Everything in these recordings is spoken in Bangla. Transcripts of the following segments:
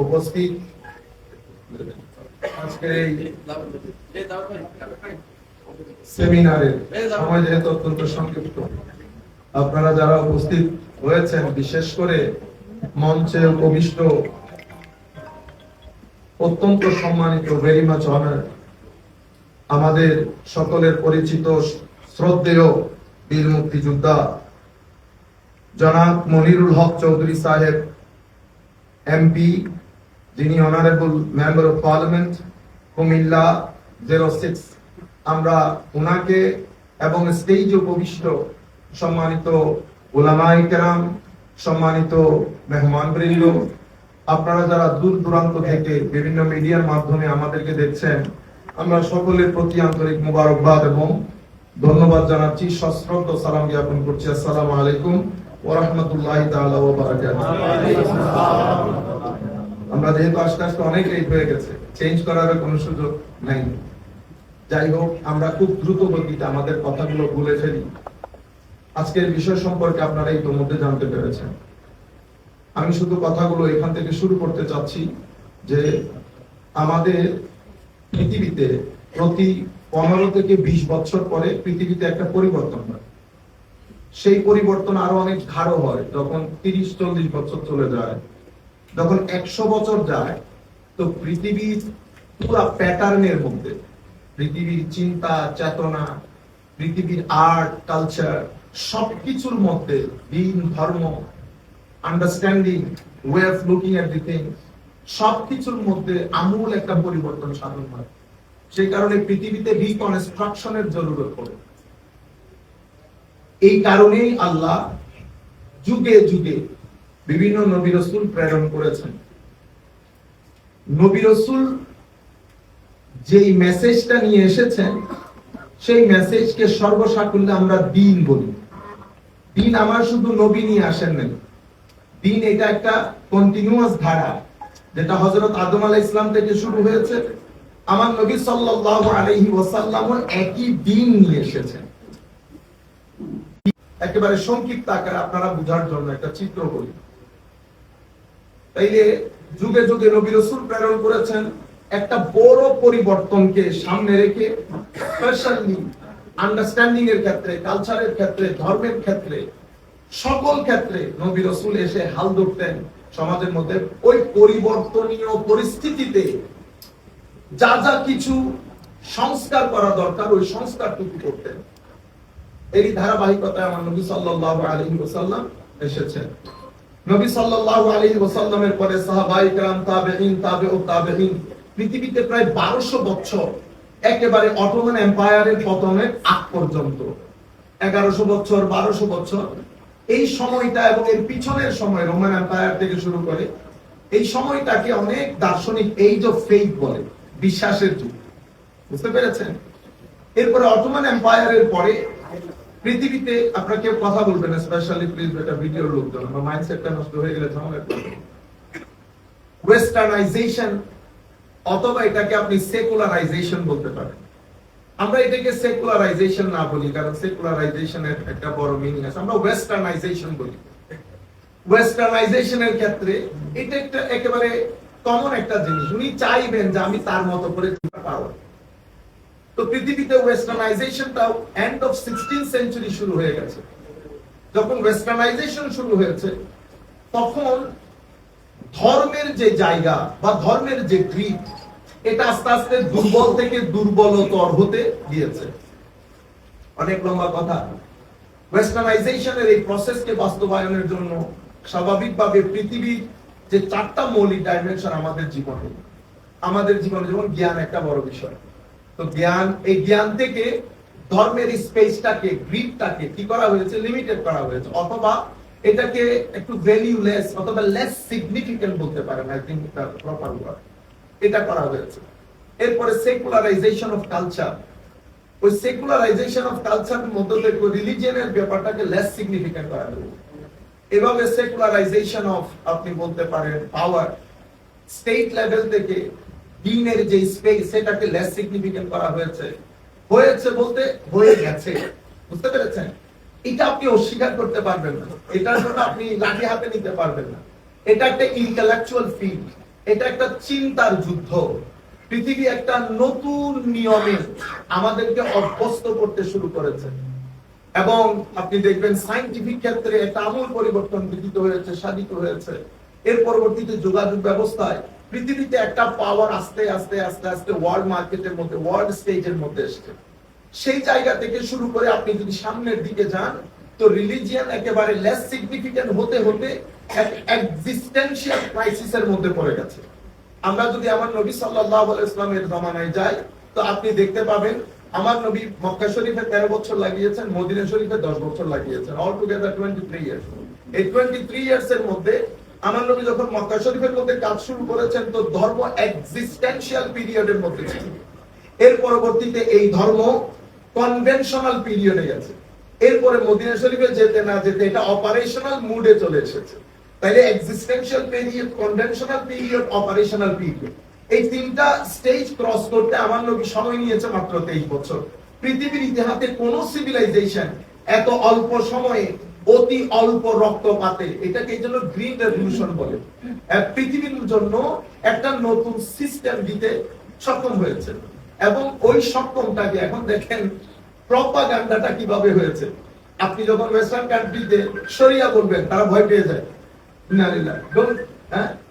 উপস্থিত আজকের এই সেমিনারের সময় যেহেতু অত্যন্ত সংক্ষিপ্ত, আপনারা যারা উপস্থিত হয়েছেন, বিশেষ করে মঞ্চে উপবিষ্ট অত্যন্ত সম্মানিত, ভেরি মাচ অনার, আমাদের সকলের পরিচিত শ্রদ্ধেয় বীর মুক্তিযোদ্ধা জনাব মনিরুল হক চৌধুরী সাহেব এমপি, যিনি honourable member of parliament Comilla 06, আমরা ওনাকে এবং স্টেজে উপবিষ্ট সম্মানিত উলামায়ে কেরাম, সম্মানিত মেহমানবৃন্দ, আপনারা যারা দূর দূরান্ত থেকে বিভিন্ন মিডিয়ার মাধ্যমে আমাদেরকে দেখছেন, আমরা সকলের প্রতি আন্তরিক মোবারকবাদ এবং ধন্যবাদ জানাচ্ছি, সশ্রদ্ধ সালাম জ্ঞাপন করছি। আসসালামু আলাইকুম ওয়া রাহমাতুল্লাহি তাআলা ওয়া বারাকাতুহু। আমরা যেহেতু আস্তে আস্তে অনেক লেট হয়ে গেছে, চেঞ্জ করার কোনো সুযোগ নাই। যাই হোক, আমরা খুব দ্রুত গতিতে আমাদের কথাগুলো বলে ফেলি। আজকের বিষয় সম্পর্কে আপনারা ইতিমধ্যে জানতে পেরেছেন। আমি শুধু কথাগুলো এখান থেকে শুরু করতে চাচ্ছি যে আমাদের পৃথিবীতে প্রতি 15 থেকে 20 বছর পরে পৃথিবীতে একটা পরিবর্তন হয়। সেই পরিবর্তন আরো অনেক গাঢ় হয় যখন 30-40 বছর চলে যায়। যখন 100 বছর যায়, তো পৃথিবীর পুরো প্যাটার্নের মধ্যে, পৃথিবীর চিন্তা চেতনা, পৃথিবীর আর্ট কালচার, সবকিছুর মধ্যে দিন ধর্ম, understanding, way of looking at the things, সবকিছুর মধ্যে আমূল একটা পরিবর্তন সাধন হয়। সেই কারণে পৃথিবীতে রিকনস্ট্রাকশনের জরুরত পড়ে। এই কারণেই আল্লাহ যুগে যুগে বিভিন্ন নবী রাসূল প্রেরণ করেছেন। নবী রাসূল যেই মেসেজটা নিয়ে এসেছেন, সেই মেসেজকে সর্বসাকুল্যে আমরা দ্বীন বলি। দ্বীন আমার শুধু নবী নিয়ে আসেন নাই। দ্বীন এটা একটা কন্টিনিউয়াস ধারা, যেটা হযরত আদম আলাইহিস সালাম থেকে শুরু হয়েছে। আমার নবী সাল্লাল্লাহু আলাইহি ওয়াসাল্লাম একই দ্বীন নিয়ে এসেছেন। একেবারে সংক্ষিপ্ত আকারে আপনারা বুঝার জন্য একটা চিত্র বলি। তাইলে যুগে যুগে নবী রাসূল প্রেরণ করেছেন একটা বড় পরিবর্তনকে সামনে রেখে, স্পেশালি আন্ডারস্ট্যান্ডিং এর ক্ষেত্রে, কালচারের ক্ষেত্রে, ধর্মের ক্ষেত্রে, সকল ক্ষেত্রে নবী রাসূল এসে হাল ধরতেন সমাজের মধ্যে। ওই পরিবর্তনীয় পরিস্থিতিতে যা যা কিছু সংস্কার করা দরকার, ওই সংস্কারটুকু করতেন। এই ধারাবাহিকতায় আমার নবী সাল্লাল্লাহু আলাইহি ওয়াসাল্লাম এসেছেন। নবী সাল্লাল্লাহু আলাইহি ওয়াসাল্লামের পরে সাহাবায়ে কেরাম, তাবেঈন, তাবেউত তাবেঈন, পৃথিবীতে প্রায় 1200 বছর, একেবারে অটোমান এম্পায়ারের পতনের আগ পর্যন্ত 1100 বছর, 1200 বছর, এই সময়টা এবং এর পিছনের সময়, রোমান এম্পায়ার থেকে শুরু করে এই সময়টাকে অনেক দার্শনিক এজ অফ ফেইথ বলে, বিশ্বাসের যুগ। বুঝতে পেরেছেন? এরপরে অটোমান এম্পায়ারের পরে পৃথিবীতে, আপনারা কেউ কথা বলবেন না, স্পেশালি প্লিজ, এটা ভিডিওর লোকজন, আমার মাইন্ডসেটটা নষ্ট হয়ে গেলে ঝামেলা করবে। ওয়েস্টার্নাইজেশন, অথবা এটাকে আপনি সেকুলারাইজেশন বলতে পারেন। আমরা এটাকে সেকুলারাইজেশন না বলি, কারণ সেকুলারাইজেশনের একটা বড় মিনিং আছে। আমরা ওয়েস্টার্নাইজেশন বলি। ওয়েস্টার্নাইজেশনের ক্ষেত্রে এটা একটা একেবারে কমন একটা জিনিস। উনি চাইবেন যে আমি তার মতো করে পাবো। তো পৃথিবীতে ওয়েস্টার্নাইজেশনটাও এন্ড অফ 16th সেঞ্চুরি শুরু হয়ে গেছে। যখন ওয়েস্টার্নাইজেশন শুরু হয়েছে, তখন ধর্মের যে জায়গা বা ধর্মের যে গ্রিপ, এটা আস্তে আস্তে দুর্বল থেকে দুর্বলতর হতে গিয়েছে। অনেক লম্বা কথা। ওয়েস্টার্নাইজেশনের এই প্রসেসকে বাস্তবায়নের জন্য স্বাভাবিকভাবে পৃথিবীর যে 4টা মৌলিক ডাইমেনশন আমাদের জীবনে, যেমন জ্ঞান একটা বড় বিষয়। তো জ্ঞান, এই জ্ঞান থেকে ধর্মের স্পেসটাকে, গ্রিপটাকে কি করা হয়েছে? লিমিটেড করা হয়েছে, অথবা এটাকে একটু ভ্যালুলেস অথবা লেস সিগনিফিকেন্ট বলতে পারেন। I think the proper word, এটা করা হয়েছে। এরপরে সেকুলারাইজেশন অফ কালচার, ওই সেকুলারাইজেশন অফ কালচারের মধ্যে থেকে রিলিজিয়নের ব্যাপারটাকে লেস সিগনিফিকেন্ট করা হয়েছে। এভাবে সেকুলারাইজেশন অফ, আপনি বলতে পারেন, পাওয়ার, স্টেট লেভেল থেকে দ্বীনের যে স্পেস, সেটাকে লেস সিগনিফিকেন্ট করা হয়েছে। বলতে হয়ে গেছে। বুঝতে পেরেছেন? এটা আপনি অস্বীকার করতে পারবেন না, এটার জন্য আপনি লাঠি হাতে নিতে পারবেন না। এটা একটা ইন্টেলেকচুয়াল ফিল্ড, এটা একটা চিন্তার যুদ্ধ। পৃথিবী একটা নতুন নিয়মে আমাদেরকে অভ্যস্ত করতে শুরু করেছে এবং আপনি দেখবেন সায়েন্টিফিক ক্ষেত্রে একটা আমূল পরিবর্তন বিদিত হয়েছে, সাধিত হয়েছে। এর পরবর্তীতে যোগাযোগ ব্যবস্থায় পৃথিবীতে একটা পাওয়ার আস্তে আস্তে আস্তে আস্তে ওয়ার্ল্ড মার্কেটের মধ্যে, ওয়ার্ল্ড স্টেজের মধ্যে এসছে। সেই জায়গা থেকে শুরু করে আপনি যদি সামনের দিকে যান, তো রিলিজিয়ান একেবারে লেস সিগনিফিক্যান্ট হতে হতে এক এক্সিস্টেন্সিয়াল ক্রাইসিসের মধ্যে পড়ে গেছে। আমরা যদি আমার নবী সাল্লাল্লাহু আলাইহি ওয়াসাল্লামের জামানায় যাই, তো আপনি দেখতে পাবেন আমার নবী মক্কা শরীফে 13 বছর লাগিয়েছেন, মদিনা শরীফে 10 বছর লাগিয়েছেন, অল টুগেদার 23 ইয়ার্স। এই 23 ইয়ার্স এর মধ্যে আমার নবী যখন মক্কা শরীফের মধ্যে কাজ শুরু করেছেন, তো ধর্ম এক্সিস্টেন্সিয়াল পিরিয়ডের মধ্যে ছিল। এর পরবর্তীতে এই ধর্ম কনভেনশনাল পিরিয়ডে গেছে। এরপরে মদিনা শরীফে যেতে না যেতে এটা অপারেশনাল মুডে চলে এসেছে। তাইলে existential period, conventional period, operational period, এই তিনটা স্টেজ ক্রস করতে আমার নবী সময় নিয়েছে মাত্র 23 বছর। পৃথিবীর ইতিহাসে কোন সিভিলাইজেশন এত অল্প সময়ে অতি অল্প রক্তপাতে, এটাকে এই জন্য গ্রিন রেভলিউশন বলে, পৃথিবীর জন্য একটা নতুন সিস্টেম দিতে সক্ষম হয়েছে। এবং ওই সক্ষমটাকে এখন দেখেন প্রপাগান্ডাটা কিভাবে হয়েছে। আপনি যখন ওয়েস্টার্ন কান্ট্রিতে শরিয়া বলবেন, তারা ভয় পেয়ে যায়।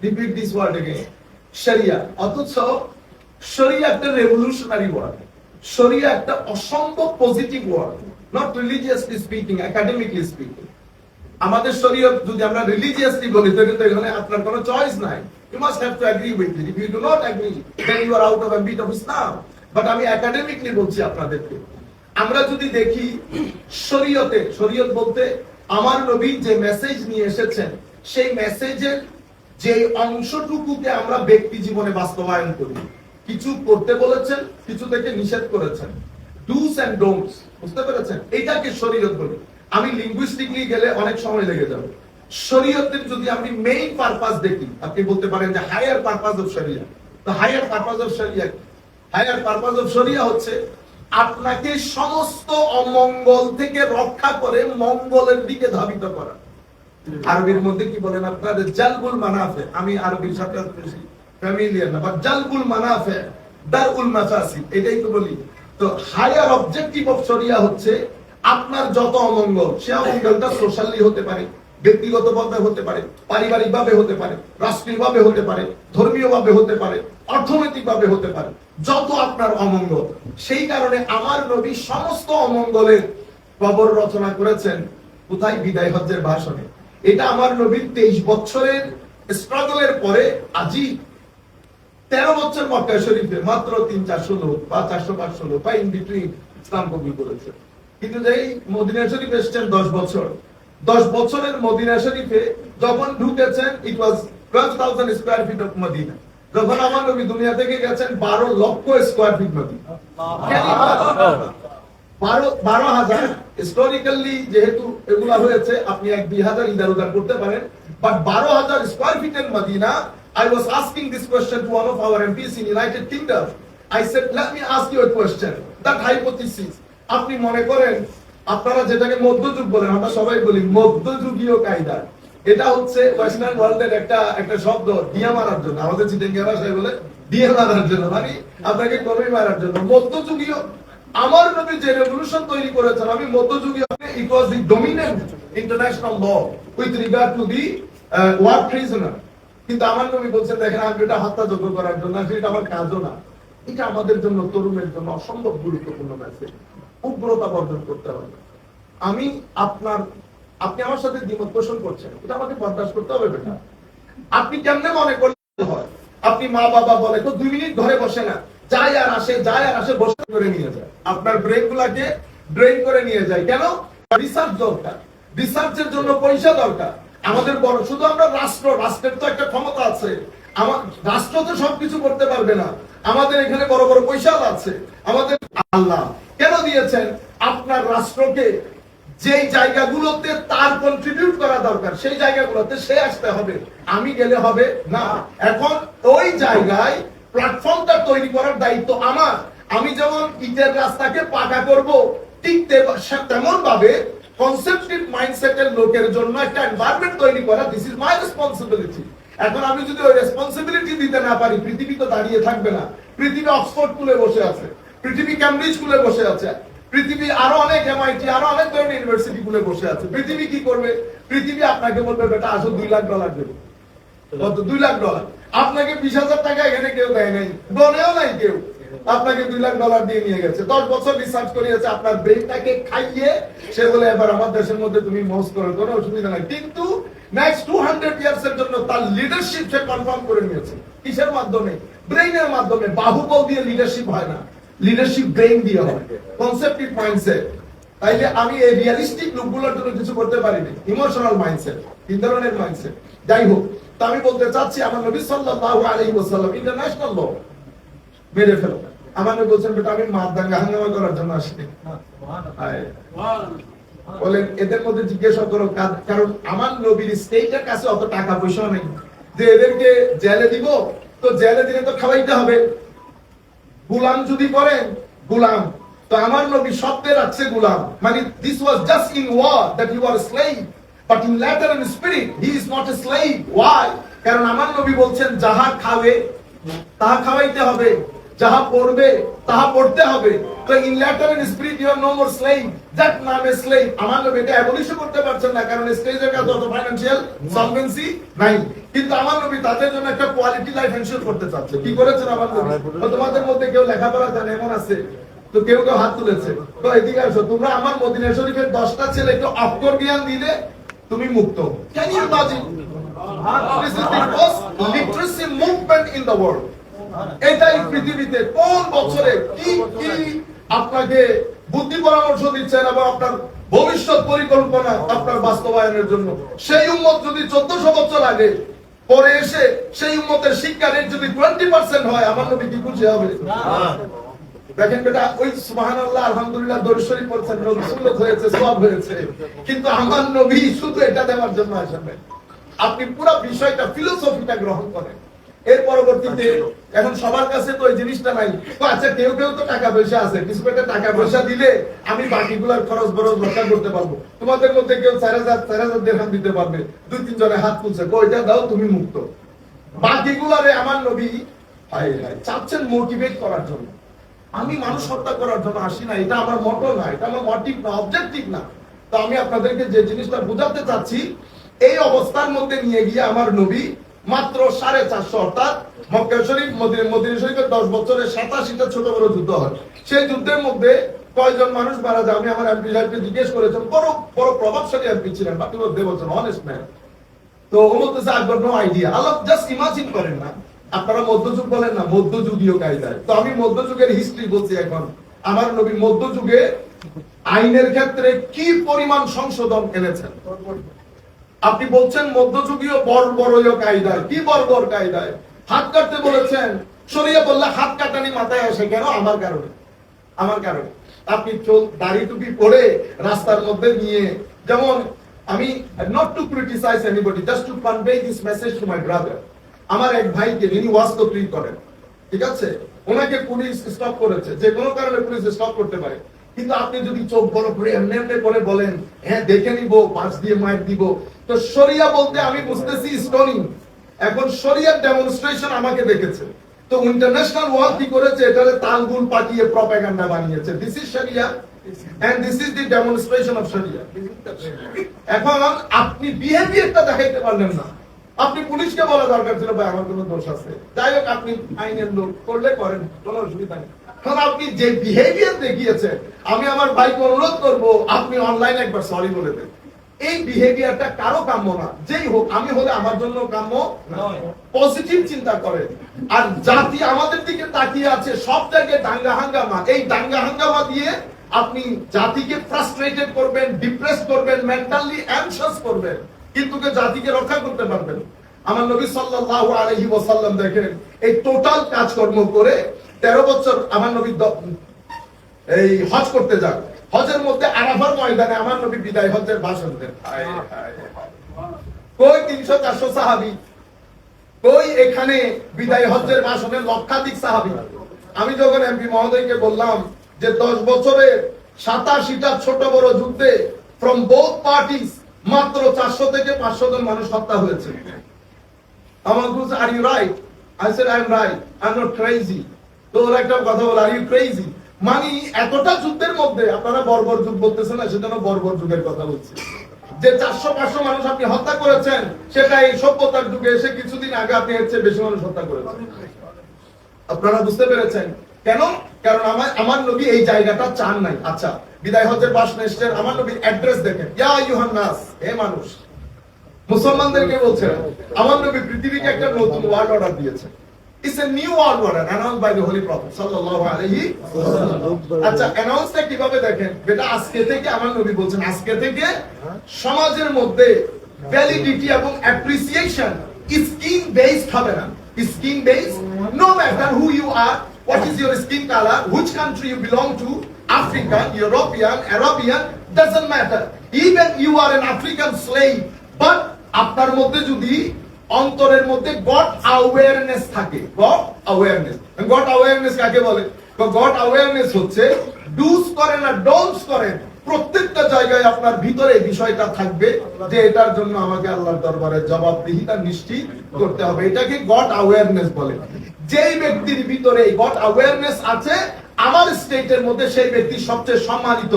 রিপিট দিস ওয়ার্ড अगेन, শরিয়া। অথচ শরিয়া একটা রেভলিউশনারি ওয়ার্ড, শরিয়া একটা অসম্ভব positive word, not religiously speaking, academically speaking. আমাদের শরীয়ত যদি আমরা রিলিজিয়াসলি বলি, তো কিন্তু এখানে আপনার কোনো চয়েস নাই, you must have to agree with it. If you do not agree, then you are out of ambit of Islam. But আমি একাডেমিকলি বলছি আপনাদেরকে, আমরা যদি দেখি শরীয়তে, শরীয়ত বলতে আমার নবী যে মেসেজ নিয়ে এসেছেন, সেই মেসেজের যে অংশটুকুকে আমরা ব্যক্তি জীবনে বাস্তবায়ন করি। কিছু করতে বলেছেন, কিছু থেকে নিষেধ করেছেন, ডুস এন্ড ডোন্টস, বুঝতে পেরেছেন? এটাকে শরীয়ত বলি। আমি লিঙ্গুইস্টিকলি গেলে অনেক সময় লেগে যাবে। শরীয়তের যদি আপনি মেইন পারপাস দেখি, আপনি বলতে পারেন যে হায়ার পারপাস অফ শরিয়া। তো হায়ার পারপাস অফ শরিয়া, হায়ার পারপাস অফ শরিয়া হচ্ছে আপনাকে সমস্ত অমঙ্গল থেকে রক্ষা করে মঙ্গলের দিকে ধাবিত করা। আরবির মধ্যে কি বলেন আপনাদের, জালবুল মানাফে। আমি আরবির সাথে বেশি ফ্যামিলিয়ার না, বাট জালবুল মানাফে দারউল মাফাসিদ, এটাই তো বলি। তো হায়ার অবজেক্টিভ অফ শরিয়া হচ্ছে আপনার যত অমঙ্গল, সে অমঙ্গলটা সোশ্যালি হতে পারে, ব্যক্তিগতভাবে হতে পারে, পারিবারিকভাবে হতে পারে, রাষ্ট্রীয়ভাবে হতে পারে, ধর্মীয়ভাবে হতে পারে, অর্থনৈতিকভাবে হতে পারে, যত আপনার অমঙ্গল। সেই কারণে আমার নবী সমস্ত অমঙ্গলের কবর রচনা করেছেন কোথায়? বিদায় হজ্জের ভাষণে। এটা আমার নবীর 23 বছরের স্ট্রাগলের পরে আজই 13 বছর মক্কা শরীফে মাত্র 300-400 লোক বা 400-500 লোক বা ইন বিটুইন ইসলাম কবুল করেছে। কিন্তু যেই মদিনা শরীফ এসেছেন 10 বছর, 10 বছরের মদিনা শরীফে যখন ঢুকেছেন, ইট ওয়াজ 12,000 স্কয়ার ফিট অফ মদিনা। যখন আমার নবী দুনিয়া থেকে গেছেন 12 লক্ষ স্কয়ার ফিট মদিনা। 12,000 হিস্টোরিক্যালি যেহেতু এগুলা হয়েছে, আপনি 1-2,000 ইদার উদার করতে পারেন, বাট 12,000 স্কয়ার ফিটের Medina. I was asking this question to one of our MPs in United Kingdom. I said, let me ask you a question. That hypothesis, আপনি মনে করেন আপনারা যেটাকে মধ্যযুগ বলেন, আমরা সবাই বলি মধ্যযুগীয় কায়দা, এটা হচ্ছে ওয়েস্টার্ন ওয়ার্ল্ডের একটা শব্দ দিয়া মারার জন্য। আমাদের চিটাঙ্গা ভাষায় বলে দিয়া মারার জন্য, মানে আপনাকে কর্মী মারার জন্য। মধ্যযুগীয় আমার নবী যে রেভলিউশন তৈরি করেছেন, আমি মধ্যযুগীয়, it was the dominant international law with regard to the war prisoner. কিন্তু আমার নবী বলছেন, দেখেন আমি এটা হত্যাযজ্ঞ করার জন্য, এটা আমার কাজও না। এটা আমাদের জন্য, তরুণের জন্য অসম্ভব গুরুত্বপূর্ণ মেসেজ। উগ্রতা বর্জন করতে হবে। আপনি আমার সাথে দ্বিমত পোষণ করছেন, এটা আমাকে বরদাস্ত করতে হবে। বেটা, আপনি কেমনে মনে করলে হয়? আপনি মা বাবা বলে তো 2 মিনিট ঘরে বসে না, যায় আর আসে বসে করে নিয়ে যায়, আপনার ব্রেন গুলাকে ড্রেন করে নিয়ে যায়। কেন? রিসার্চ দরকার, রিসার্চের জন্য পয়সা দরকার। আমাদের বড় শুধু আমরা রাষ্ট্রের তো একটা ক্ষমতা আছে, আমার রাষ্ট্র তো সবকিছু করতে পারবে না। আমাদের এখানে বড় বড় পয়সা আছে। আমাদের আল্লাহ কেন দিয়েছেন? আপনার রাষ্ট্রকে যেই জায়গাগুলোতে তার কন্ট্রিবিউট করা দরকার, সেই জায়গাগুলোতে সে আসতে হবে, আমি গেলে হবে না। এখন ওই জায়গায় প্ল্যাটফর্মটা তৈরি করার দায়িত্ব আমার। আমি যেমন ইটের রাস্তাকে পাকা করব, ঠিক তেমন ভাবে কনসেপটিভ মাইন্ডসেটের লোকের জন্য একটা এনভায়রনমেন্ট তৈরি করা, দিস ইজ মাই রেসপন্সিবিলিটি। এখন আমি যদি ওই রেসপন্সিবিলিটি দিতে না পারি, পৃথিবী তো দাঁড়িয়ে থাকবে না। পৃথিবী অক্সফোর্ড স্কুলে বসে আছে, পৃথিবী ক্যামব্রিজ স্কুলে বসে আছে, পৃথিবী আরো অনেক MIT আরো অনেক ধরনের ইউনিভার্সিটি গুলো বসে আছে। পৃথিবী কি করবে? পৃথিবী আপনাকে বলবে বেটা আসো $2 লাখ দেবে। কত? $2 লাখ। আপনাকে 20,000 টাকা এখানে কেউ দেয় নাই, বলেও নাই কেউ, আপনাকে $2 লাখ দিয়ে নিয়ে গেছে। 10 বছর রিসার্চ করিয়েছে আপনার ব্রেনটাকে খাইয়ে, সে বলে এবার আমার দেশের মধ্যে তুমি মৌজ করো, কোনো অসুবিধা নাই। কিন্তু নেক্সট 200 ইয়ার্স এর জন্য তার লিডারশিপ সে কনফার্ম করে নিয়েছে। কিসের মাধ্যমে? ব্রেইনের মাধ্যমে। বাহুবল দিয়ে লিডারশিপ হয় না, লিডারশিপ ব্রেইন দিয়ে হয়, কনসেপ্টিভ মাইন্ডসেট। তাইলে আমি এই রিয়ালিস্টিক লোকগুলোর জন্য কিছু করতে পারিনি। ইমোশনাল মাইন্ডসেট, তিন ধরনের মাইন্ডসেট। যাই হোক, তো আমি বলতে চাচ্ছি আমার নবী সাল্লাল্লাহু আলাইহি ওয়াসাল্লাম ইন্টারন্যাশনাল ল মেরে ফেলো। আমার নবী বলছেন বেটা আমি মার দাঙ্গা হাঙ্গামা করার জন্য আসিনি। বলেন এদের মধ্যে জিজ্ঞাসা করো, কারণ আমার নবীর স্টেটের কাছে অত টাকা পয়সা নেই যে এদেরকে জেলে দিব। তো জেলে দিলে তো খাওয়াইতে হবে। গোলাম যদি করেন, গোলাম তো আমার নবী শব্দে রাখছে গোলাম, মানে this was just in word that you are a slave, but in letter and spirit he is not a slave. Why? কারণ আমার নবী বলছেন যাহা খাবে তাহা খাওয়াইতে হবে, যাহা পড়বে তাহা পড়তে হবে। তো in letter and spirit you are no more slave. That নাম এ স্লেভ। আমার নবী এটা অ্যাবলিশ করতে পারছেন না, কারণ স্টেজের কাছে অত ফাইনান্সিয়াল সলভেন্সি নাই। কিন্তু আমার নবী তাদের জন্য একটা কোয়ালিটি লাইফ এনশিওর করতে চাচ্ছে। কি করেছেন আমার নবী? তোমাদের মধ্যে কেউ লেখাপড়া জানে এমন আছে? তো কেউ কেউ হাত তুলেছে। তো এদিকে আসো, তোমরা আমার মদিনা শরীফের 10টা ছেলেকে অক্ষর জ্ঞান দিলে তুমি মুক্ত। Can you imagine? This is the first literacy movement in the world. এটাই পৃথিবীতে কোন বছরে কি কি আপনাকে বুদ্ধি পরামর্শ দিচ্ছেন এবং আপনার ভবিষ্যৎ পরিকল্পনা আপনার বাস্তবায়নের জন্য। সেই উম্মত যদি 1400 বছর আগে পরে এসে সেই উম্মতের শিক্ষা রেট যদি 20% হয়, আমার নবী কি খুশি হবে? দেখেন বেটা, ওই সুবহানাল্লাহ আলহামদুলিল্লাহ দরুদ শরীফ পড়ছেন, নবী সুন্নাত হয়েছে, সওয়াব হয়েছে, কিন্তু আমার নবী শুধু এটা দেওয়ার জন্য আসেন। আপনি পুরো বিষয়টা ফিলোসফিটা গ্রহণ করেন। এর পরবর্তীতে এখন সবার কাছে তো এই জিনিসটা নাই। তো আচ্ছা কেউ কেউ তো টাকা পয়সা আছে, কিছু একটা টাকা পয়সা দিলে আমি বাকিগুলোর খরচ বরচ রক্ষা করতে পারবো। তোমাদের মধ্যে কেউ 4,000 দিরহাম দিতে পারবে? 2-3 জনে হাত তুলছে, ওইটা দাও তুমি মুক্ত। বাকিগুলারে আমার নবী হায় হায় চাচ্ছেন মোটিভেট করার জন্য। আমি মানুষ হত্যা করার জন্য আসি না, এটা আমার মোটো না, এটা আমার মোটিভ না, অবজেক্টিভ না। তো আমি আপনাদেরকে যে জিনিসটা বোঝাতে চাচ্ছি, এই অবস্থার মধ্যে নিয়ে গিয়ে আমার নবী মাত্র 450, অর্থাৎ মক্কা শরীফ মদিনা শরীফের 10 বছরে 87টা ছোট বড় যুদ্ধ হয়। সেই যুদ্ধের মধ্যে কয়জন মানুষ মারা যায়? আমি আমার এমপি সাহেবকে জিজ্ঞেস করেছিলাম, বড় বড় প্রভাবশালী এমপি ছিলেন, বাকি দে বলছেন অনেস্ট ম্যান। তো ও বলতেছে আই গট নো আইডিয়া। আল্লাহ জাস্ট ইমাজিন করেন না, আপনারা মধ্যযুগ বলেন না, মধ্যযুগীয় কায়দায়। তো আমি মধ্যযুগের হিস্ট্রি বলছি। এখন আমার নবী মধ্যযুগে আইনের ক্ষেত্রে কি পরিমাণ সংশোধন এনেছেন। আপনি বলছেন মধ্যযুগীয় বর্বরীয় কায়দায়, কি বর্বর কায়দায়? হাত কাটতে বলেছেন, শরিয়া বললে হাত কাটানি মাথায় আসে কেন? আমার কারণে, আমার কারণে। আপনি দাড়ি টুপি পরে রাস্তার মধ্যে নিয়ে, যেমন আমি not to criticize anybody, just to convey this message to my brother. আমার এক ভাইকে, যিনি ওয়াজ তকরীর করেন, ঠিক আছে, ওনাকে পুলিশ স্টপ করেছে, যে কোনো কারণে পুলিশ স্টপ করতে পারে। কিন্তু আপনি যদি চোখ বড় করে এমনি এমনি করে বলেন হ্যাঁ দেখে নিব, 5 দিয়ে মাইর দিব, তো শরিয়া বলতে আমি বুঝতেছি স্টোনিং। এখন শরিয়ার ডেমনস্ট্রেশন আমাকে দেখেছে, তো ইন্টারন্যাশনাল ওয়ার্ল্ড কি করেছে? এটারে তালগুল পাঠিয়ে প্রপাগান্ডা বানিয়েছে। দিস ইজ শরিয়া and this is the demonstration of শরিয়া। এখন আপনি বিহেভিয়ারটা দেখাইতে পারলেন না, আপনি পুলিশকে বলা দরকার ছিল ভাই আমার কোনো দোষ আছে। যাই হোক, আপনি আইনের লোক, করলে করেন, কোনো অসুবিধা নেই। কারণ আপনি যে বিহেভিয়ার দেখিয়েছেন, আমি আমার ভাইকে অনুরোধ করব আপনি অনলাইনে একবার সরি বলে দেন। এই বিহেভিয়ারটা কারো কাম্য না, যেই হোক, আমি হলে আমার জন্য কাম্য নয়। পজিটিভ চিন্তা করেন। আর জাতি আমাদের দিকে তাকিয়ে আছে, সব জায়গায় দাঙ্গা হাঙ্গামা। এই দাঙ্গা হাঙ্গামা দিয়ে আপনি জাতিকে ফ্রাস্ট্রেটেড করবেন, ডিপ্রেস করবেন, মেন্টালি অ্যানশাস করবেন, কিন্তু জাতিকে রক্ষা করতে পারবেন। আমার নবী সাল্লাল্লাহু আলাইহি ওয়াসাল্লাম দেখেন এই টোটাল কাজকর্ম করে 13 বছর আমার নবী এই হজ করতে যান। হজের মধ্যে আরাফার ময়দানে আমার নবী বিদায় হজের ভাষণ দেন। কই 300-400 সাহাবী, কই এখানে বিদায় হজের ভাষণে লক্ষাধিক সাহাবী। আমি যখন এমপি মহোদয়কে বললাম যে 10 বছরে 87টা ছোট বড় যুদ্ধে ফ্রম বোথ পার্টিস মাত্র 400 থেকে 500 জন মানুষ হত্যা হয়েছে, আমাকে বলছে are you right, I said I am right, I am not crazy. তো ওরা একটা কথা বলে আর ইউ ক্রেজি, মানে এতটা যুদ্ধের মধ্যে আপনারা বর্বর যুগ বলতেছেন না, সেজন্য বর্বর যুগের কথা বলছি। যে 400-500 মানুষ আপনি হত্যা করেছেন, সেটা এই সভ্যতার যুগে এসে কিছুদিন আগে আপনি এর চেয়ে বেশি মানুষ হত্যা করেছেন। আপনারা বুঝতে পেরেছেন কেন? কারণ আমার নবী এই জায়গাটা চান নাই। আচ্ছা, বিদায় হজ্জের ভাষণে এসেছেন, আমার নবীর অ্যাড্রেস দেখেন, ইয়া আইয়ুহান নাস, হে মানুষ। মুসলমানদেরকে বলছেন আমার নবী পৃথিবীকে একটা নতুন ওয়ার্ল্ড অর্ডার দিয়েছেন। It's a new world order announced by the Holy Prophet sallallahu alaihi wasallam. আচ্ছা, অ্যানাউন্সটা কিভাবে দেখেন? বেটা আজকে থেকে আমার নবী বলছেন, আজকে থেকে সমাজের মধ্যে ভ্যালিডিটি এবং অ্যাপ্রিসিয়েশন স্কিন বেসড হবে না। Skin based, no matter who you are, what is your skin color, which country you belong to, African, European, Arabian, doesn't matter. Even you are an African slave, but আপনার মধ্যে যদি অন্তরের মধ্যে গড অ্যাওয়ারনেস থাকে, গড অ্যাওয়ারনেস। গড অ্যাওয়ারনেস কাকে বলে? গড অ্যাওয়ারনেস হচ্ছে ডুস করেন আর ডোন্টস করেন, প্রত্যেকটা জায়গায় আপনার ভিতরে বিষয়টা থাকবে যে এটার জন্য আমাকে আল্লাহর দরবারে জবাবদিহিতা নিশ্চিত করতে হবে। এটাকে গড অ্যাওয়ারনেস বলে। যেই ব্যক্তির ভিতরে এই গড অ্যাওয়ারনেস আছে, আমার স্টেটের মধ্যে সেই ব্যক্তি সবচেয়ে সম্মানিত,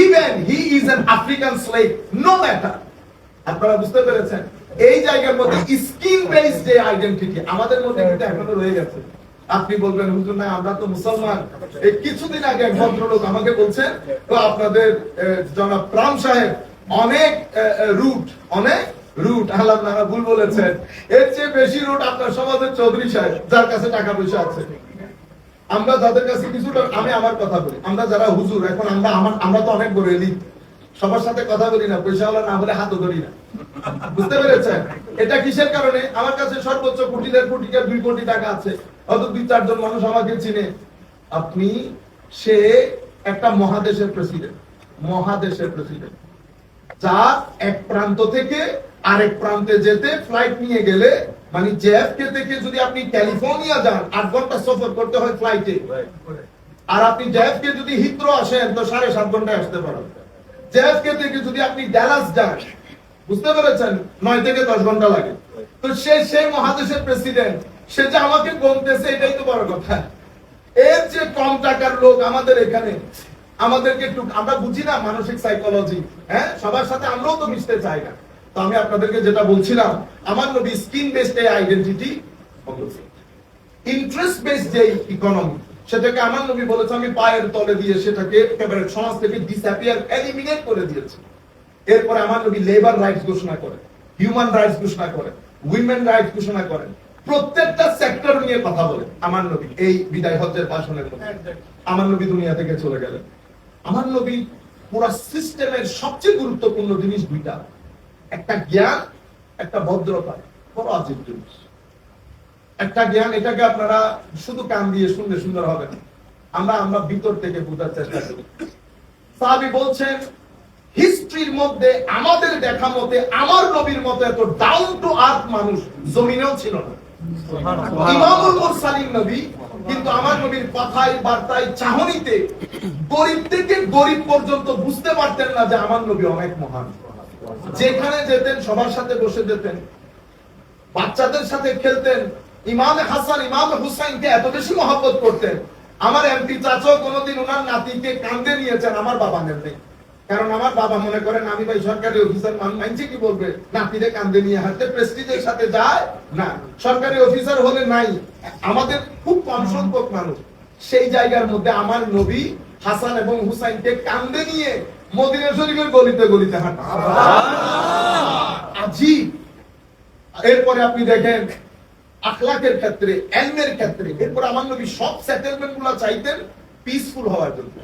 even he is an African slave, no matter. আপনারা বুঝতে পেরেছেন? এই জায়গার মধ্যে স্কিন বেসড যে আইডেন্টিটি আমাদের মধ্যে কিন্তু এখনো রয়ে গেছে। আপনি বলবেন হুজুর না আমরা তো মুসলমান। এই কিছুদিন আগে এক ভদ্রলোক আমাকে বলছেন, তো আপনাদের জনাব প্রাণ সাহেব অনেক রুট আল্লাহ নানা ভুল বলেছেন, এর চেয়ে বেশি রুট আপনার সমাজের চৌধুরী সাহেব, যার কাছে টাকা পয়সা আছে। আমরা যাদের কাছে কিছুটা, আমি আমার কথা বলি, আমরা যারা হুজুর এখন আমরা তো অনেক বড় এলিট, সবার সাথে কথা বলি না, পয়সাওয়ালা না হলে হাতও ধরি না। বুঝতে পেরেছেন? এটা কিসের কারণে? আমার কাছে সর্বোচ্চ কোটি 2 কোটি টাকা আছে, হয়তো 2-4 জন মানুষ আমাকে চিনে। আপনি সে একটা মহাদেশের প্রেসিডেন্ট, যা এক প্রান্ত থেকে আরেক প্রান্তে যেতে ফ্লাইট নিয়ে গেলে, মানে জেএফকে থেকে যদি আপনি ক্যালিফোর্নিয়া যান 8 ঘন্টা সফর করতে হয় ফ্লাইটে, আর আপনি জেএফকে যদি হিথ্রো আসেন তো 7.5 ঘন্টায় আসতে পারেন। জেএফকে থেকে যদি আপনি ডালাস যান, বুঝতে পেরেছেন, 9 থেকে 10 ঘন্টা লাগে। তো সেই মহাদেশের প্রেসিডেন্ট, সে যে আমাকে গমতেছে, এটাই তো বড় কথা। এর যে কম টাকার লোক আমাদের এখানে, আমাদেরকে একটু আমরা বুঝি না মানসিক সাইকোলজি, হ্যাঁ, সবার সাথে আমরাও তো মিশতে চাই না। তো আমি আপনাদেরকে যেটা বলছিলাম, আমার নবী skin based identity, interest based যে ইকোনমি, সেটাকে আমার নবী বলেছে আমি পায়ের তলে দিয়ে সেটাকে একেবারে সমাজ থেকে ডিসঅ্যাপিয়ার, এলিমিনেট করে দিয়েছি। এরপরে আমার নবী লেবার রাইটস ঘোষণা করেন, হিউম্যান রাইটস ঘোষণা করেন, উইমেন রাইটস ঘোষণা করেন, প্রত্যেকটা সেক্টর নিয়ে কথা বলে আমার নবী। এই বিদায় হজ্জের ভাষণের মধ্যে আমার নবী দুনিয়া থেকে চলে গেলেন। আমার নবী পুরো সিস্টেমের সবচেয়ে গুরুত্বপূর্ণ জিনিস দুইটা, একটা জ্ঞান, একটা ভদ্রতা। বড় আজীব জিনিস একটা জ্ঞান। এটাকে আপনারা শুধু কান দিয়ে শুনলে সুন্দর হবে না, আমরা ভিতর থেকে বোঝার চেষ্টা করি। সাহাবী বলছেন, হিস্ট্রির মধ্যে আমাদের দেখা মতে আমার নবীর মতো এত ডাউন টু আর্থ মানুষ জমিনেও ছিল না। ইমামুল মুরসালিন নবী, কিন্তু আমার নবীর কথায় বার্তায় চাহনিতে গরিব থেকে গরিব পর্যন্ত বুঝতে পারতেন না যে আমার নবী অনেক মহান। যেখানে যেতেন সবার সাথে বসে যেতেন, বাচ্চাদের সাথে খেলতেন। ইমাম হাসান, ইমাম হুসাইনকে এত বেশি মহব্বত করতেন। আমার এমপি চাচাও কোনোদিন ওনার নাতিকে কাঁধে নিয়েছেন, আমার বাবা নেই। কারণ আমার বাবা মনে করেন আমি ভাই সরকারি অফিসার, মানছে কি বলবে, নাতিরে কাঁধে নিয়ে হাঁটতে প্রেস্টিজের সাথে যায় না। সরকারি অফিসার হলে নাই, আমাদের খুব কম সংখ্যক মানুষ। সেই জায়গার মধ্যে আমার নবী হাসান এবং হুসাইনকে কাঁধে নিয়ে মদিনা শরীফের গলিতে গলিতে হাঁটা, আজীব। এরপরে আপনি দেখেন আখলাকের ক্ষেত্রে, ইলমের ক্ষেত্রে, এরপর আমার নবী সব সেটেলমেন্ট গুলা চাইতেন পিসফুল হওয়ার জন্য,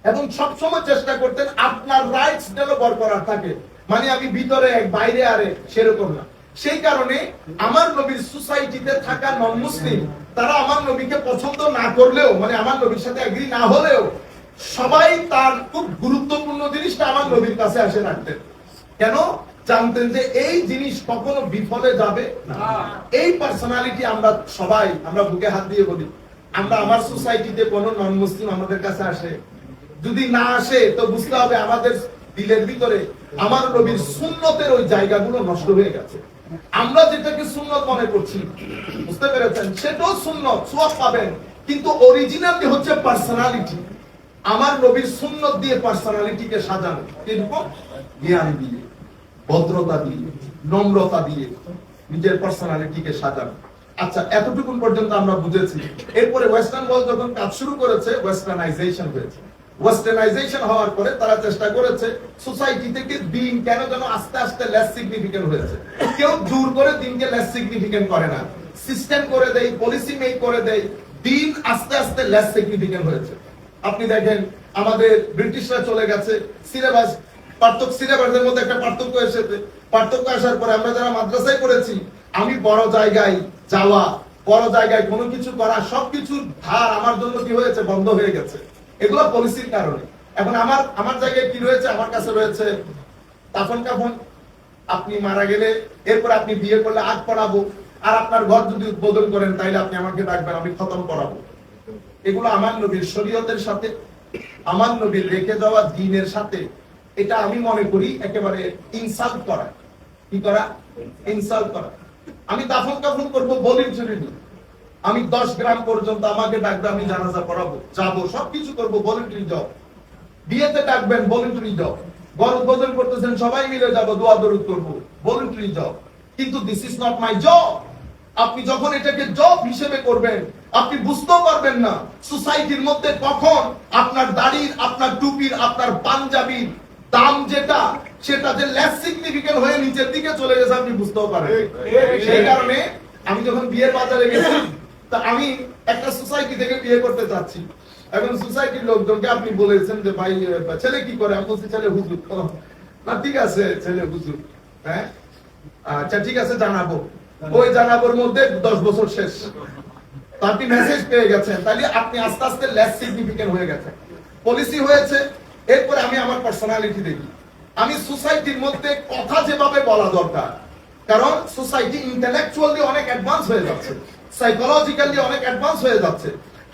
এবং সব সময় চেষ্টা করতেন আপনার রাইটস যেন বরকরার থাকে। মানে আমি ভিতরে এক বাইরে আরে সেরকম না। সেই কারণে আমার নবীর সোসাইটিতে থাকা নন মুসলিম, তারা আমার নবীকে পছন্দ না করলেও, মানে আমার নবীর সাথে এগ্রি না হলেও, সবাই তার খুব গুরুত্বপূর্ণ জিনিসটা আমার নবীর কাছে এসে রাখতেন। কেন? জানতেন যে এই জিনিস কখনো বিফলে যাবে না। এই পার্সোনালিটি আমরা সবাই, আমরা বুকে হাত দিয়ে বলি, আমরা আমার সোসাইটিতে কোন নন মুসলিম আমাদের কাছে আসে, যদি না আসে তো বুঝতে হবে আমাদের দিলের ভিতরে আমার নবীর সুন্নতের ওই জায়গাগুলো নষ্ট হয়ে গেছে। আমরা যেটাকে সুন্নত মনে করছি, বুঝতে পেরেছেন, সেটাও সুন্নত, সওয়াব পাবেন, কিন্তু অরিজিনালি হচ্ছে পার্সোনালিটি। আমার নবীর সুন্নত দিয়ে পার্সোনালিটিকে সাজানো, কিরকম? জ্ঞান দিয়ে, ভদ্রতা দিয়ে, নম্রতা দিয়ে নিজের পার্সোনালিটিকে সাজানো। আচ্ছা, এতটুকু পর্যন্ত আমরা বুঝেছি। এরপরে ওয়েস্টার্ন ওয়ার্ল্ড যখন কাজ শুরু করেছে, ওয়েস্টার্নাইজেশন হয়েছে। ওয়েস্টার্নাইজেশন হওয়ার পরে তারা চেষ্টা করেছে সোসাইটি থেকে দিন কেন যেন আস্তে আস্তে লেস সিগনিফিকেন্ট হয়েছে। কেউ জোর করে দিনকে লেস সিগনিফিকেন্ট করে না, সিস্টেম করে দেয়, পলিসি মেক করে দেয়, দিন আস্তে আস্তে লেস সিগনিফিকেন্ট হয়েছে। আপনি দেখেন আমাদের ব্রিটিশরা চলে গেছে, সিলেবাস সিলেবাসের মধ্যে একটা পার্থক্য এসেছে। পার্থক্য আসার পরে আমরা যারা মাদ্রাসায় পড়েছি, আমি বড় জায়গায় যাওয়া, বড় জায়গায় কোনো কিছু করা, সবকিছুর ধার আমার জন্য কি হয়েছে? বন্ধ হয়ে গেছে। এগুলো পলিসির কারণে। এখন আমার জায়গায় কি রয়েছে? আমার কাছে রয়েছে দাফন কাফন, আপনি মারা গেলে এরপর আপনি বিয়ে করলে আগ পড়াবো, আর আপনার ঘর যদি উদ্বোধন করেন তাইলে আপনি আমাকে ডাকবেন, আমি খতম পড়াবো। এগুলো আমার নবীর শরীয়তের সাথে, আমার নবীর রেখে যাওয়া দ্বীনের সাথে, এটা আমি মনে করি একেবারে ইনসাল্ট করা। কি করা? ইনসাল্ট করা। আমি দাফন কাফন করবো ভলেন্টারিলি, আমি 10 গ্রাম পর্যন্ত আমাকে ডাকবে, আমি জানাজা পড়াবো, যাবো, সবকিছু করবো, ভলেন্টারি জব। বিয়েতে ডাকবেন, ভলেন্টারি জব। ঘর উদ্বোধন করতেছেন, সবাই মিলে যাবো, দোয়া দরুদ করবো, ভলেন্টারি জব। কিন্তু this is not my job. আপনি যখন এটাকে জব হিসেবে করবেন, আপনি বুঝতেও পারবেন না সোসাইটির মধ্যে কখন আপনার দাড়ির, আপনার টুপির, আপনার পাঞ্জাবির দাম যেটা, সেটা যে লেস সিগনিফিকেন্ট হয়ে নিচের দিকে চলে গেছে, আপনি বুঝতেও পারেন। সেই কারণে আমি যখন বিয়ের বাজারে গেছি, তা আমি একটা সোসাইটি থেকে বিয়ে করতে চাচ্ছি। এখন সোসাইটির লোকজনকে আপনি বলেছেন যে ভাই ছেলে কি করে? আমি বলছি ছেলে হুজুর। না ঠিক আছে, ছেলে হুজুর, হ্যাঁ আচ্ছা ঠিক আছে, জানাবো। ওই জানাবোর মধ্যে 10 বছর শেষ। তো আপনি মেসেজ পেয়ে গেছেন, তাহলে আপনি আস্তে আস্তে লেস সিগনিফিকেন্ট হয়ে গেছেন। পলিসি হয়েছে। এরপরে আমি আমার পার্সোনালিটি দেখি। আমি সোসাইটির মধ্যে কথা যেভাবে বলা দরকার, কারণ সোসাইটি ইন্টেলেকচুয়ালি অনেক অ্যাডভান্স হয়ে যাচ্ছে, সাইকোলজিক্যালি অনেক অ্যাডভান্স হয়ে যাচ্ছে।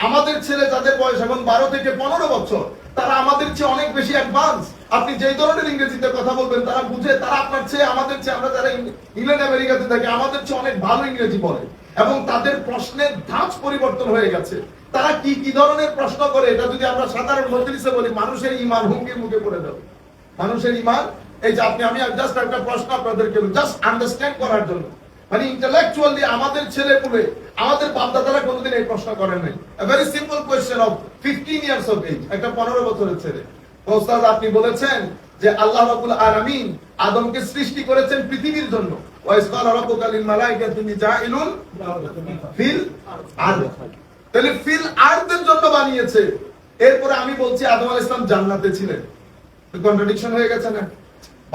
আমাদের ছেলে যাদের বয়স এখন 12 থেকে 15 বছর, তারা আমাদের চেয়ে অনেক বেশি অ্যাডভান্স। আপনি যেই ধরনের ইংরেজিতে কথা বলবেন তারা বুঝে, তারা আপনার চেয়ে, আমাদের চেয়ে, আমরা যারা ইংল্যান্ড আমেরিকাতে থাকি, আমাদের চেয়ে অনেক ভালো ইংরেজি বলে, এবং তাদের প্রশ্নের ধাঁচ পরিবর্তন হয়ে গেছে। তারা কি কি ধরনের প্রশ্ন করে, এটা যদি আমরা সাধারণ মজলিসে বলি, মানুষের ইমান হুমকির মুখে পড়ে যাবে। মানুষের ইমান, এই যে আমি জাস্ট একটা প্রশ্ন আপনাদেরকে জাস্ট আন্ডারস্ট্যান্ড করার জন্য, মানে ইন্টেলেকচুয়ালি আমাদের ছেলেপুলে, আমাদের বাপ-দাদারা কোনোদিন এই প্রশ্ন করেন নাই। a very simple question of 15 years of age, একটা 15 বছরের ছেলে। ওস্তাদ আপনি বলেছেন যে আল্লাহ রাব্বুল আলামিন আদমকে সৃষ্টি করেছেন পৃথিবীর জন্য, ওয়া ইসকালা রাব্বুকা লিল মালাইকাতি ইন্নী জাইলুন ফিল আরদ, তাহলে ফিল আরদের জন্য বানিয়েছে। এরপরে আমি বলছি আদম আলাইহিস সালাম জান্নাতে ছিলেন, কন্ট্রাডিকশন হয়ে গেছে না?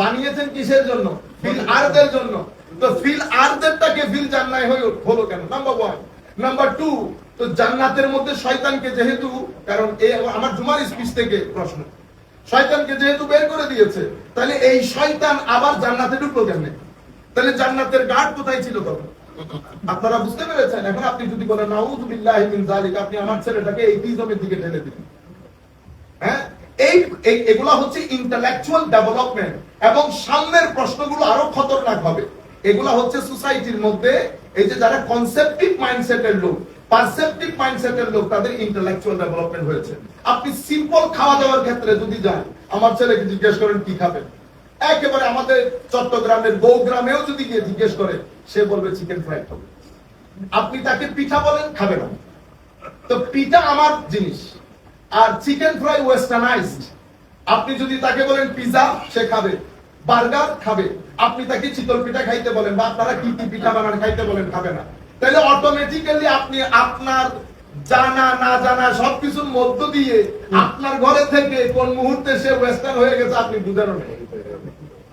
বানিয়েছেন কিসের জন্য? ফিল আরদের জন্য। তো ফিল আরদেরটাকে ফিল জান্নায় হলো কেন? নাম্বার 1। নাম্বার 2, তো জান্নাতের মধ্যে শয়তানকে যেহেতু, কারণ এই আমার জুমার স্পিচ থেকে প্রশ্ন, শয়তানকে যেহেতু বের করে দিয়েছে, তাহলে এই শয়তান আবার জান্নাতে ঢুকলো কেন? তাহলে জান্নাতের গার্ড কোথায় ছিল তখন? আপনারা বুঝতে পেরেছেন? এখন আপনি যদি বলেন নাউযু বিল্লাহি মিন যালিক, আপনি আমার ছেলেটাকে এইটিজমের দিকে ঠেলে দিলেন। হ্যাঁ, এগুলা হচ্ছে ইন্টেলেকচুয়াল ডেভেলপমেন্ট, এবং সামনের প্রশ্নগুলো আরো খতরনাক হবে। এগুলা হচ্ছে সোসাইটির মধ্যে এই যে যারা কনসেপ্টিভ মাইন্ডসেটের লোক, পারসেপটিভ মাইন্ডসেটের লোক, তাদের ইন্টেলেকচুয়াল ডেভেলপমেন্ট হয়েছে। আপনি সিম্পল খাওয়া দাওয়ার ক্ষেত্রে যদি যান, আমার ছেলেকে জিজ্ঞেস করেন কি খাবেন, একেবারে আমাদের চট্টগ্রামের বৌগ্রামেও যদি গিয়ে জিজ্ঞেস করে, সে বলবে চিকেন ফ্রাই খাবে। আপনি তাকে পিঠা বলেন, খাবে না। তো পিঠা আমার জিনিস, আর চিকেন ফ্রাই ওয়েস্টার্নাইজড। আপনি যদি তাকে বলেন পিজা, সে খাবে, বার্গার খাবে। আপনি তাকে চিতল পিঠা খাইতে বলেন, বা আপনারা কি কি পিঠা বানান খাইতে বলেন, খাবে না। তাহলে অটোমেটিক্যালি আপনি আপনার জানা না জানা সবকিছুর মধ্য দিয়ে আপনার ঘরে থেকে কোন মুহূর্তে সে ওয়েস্টার্ন হয়ে গেছে আপনি বুঝানো নেই।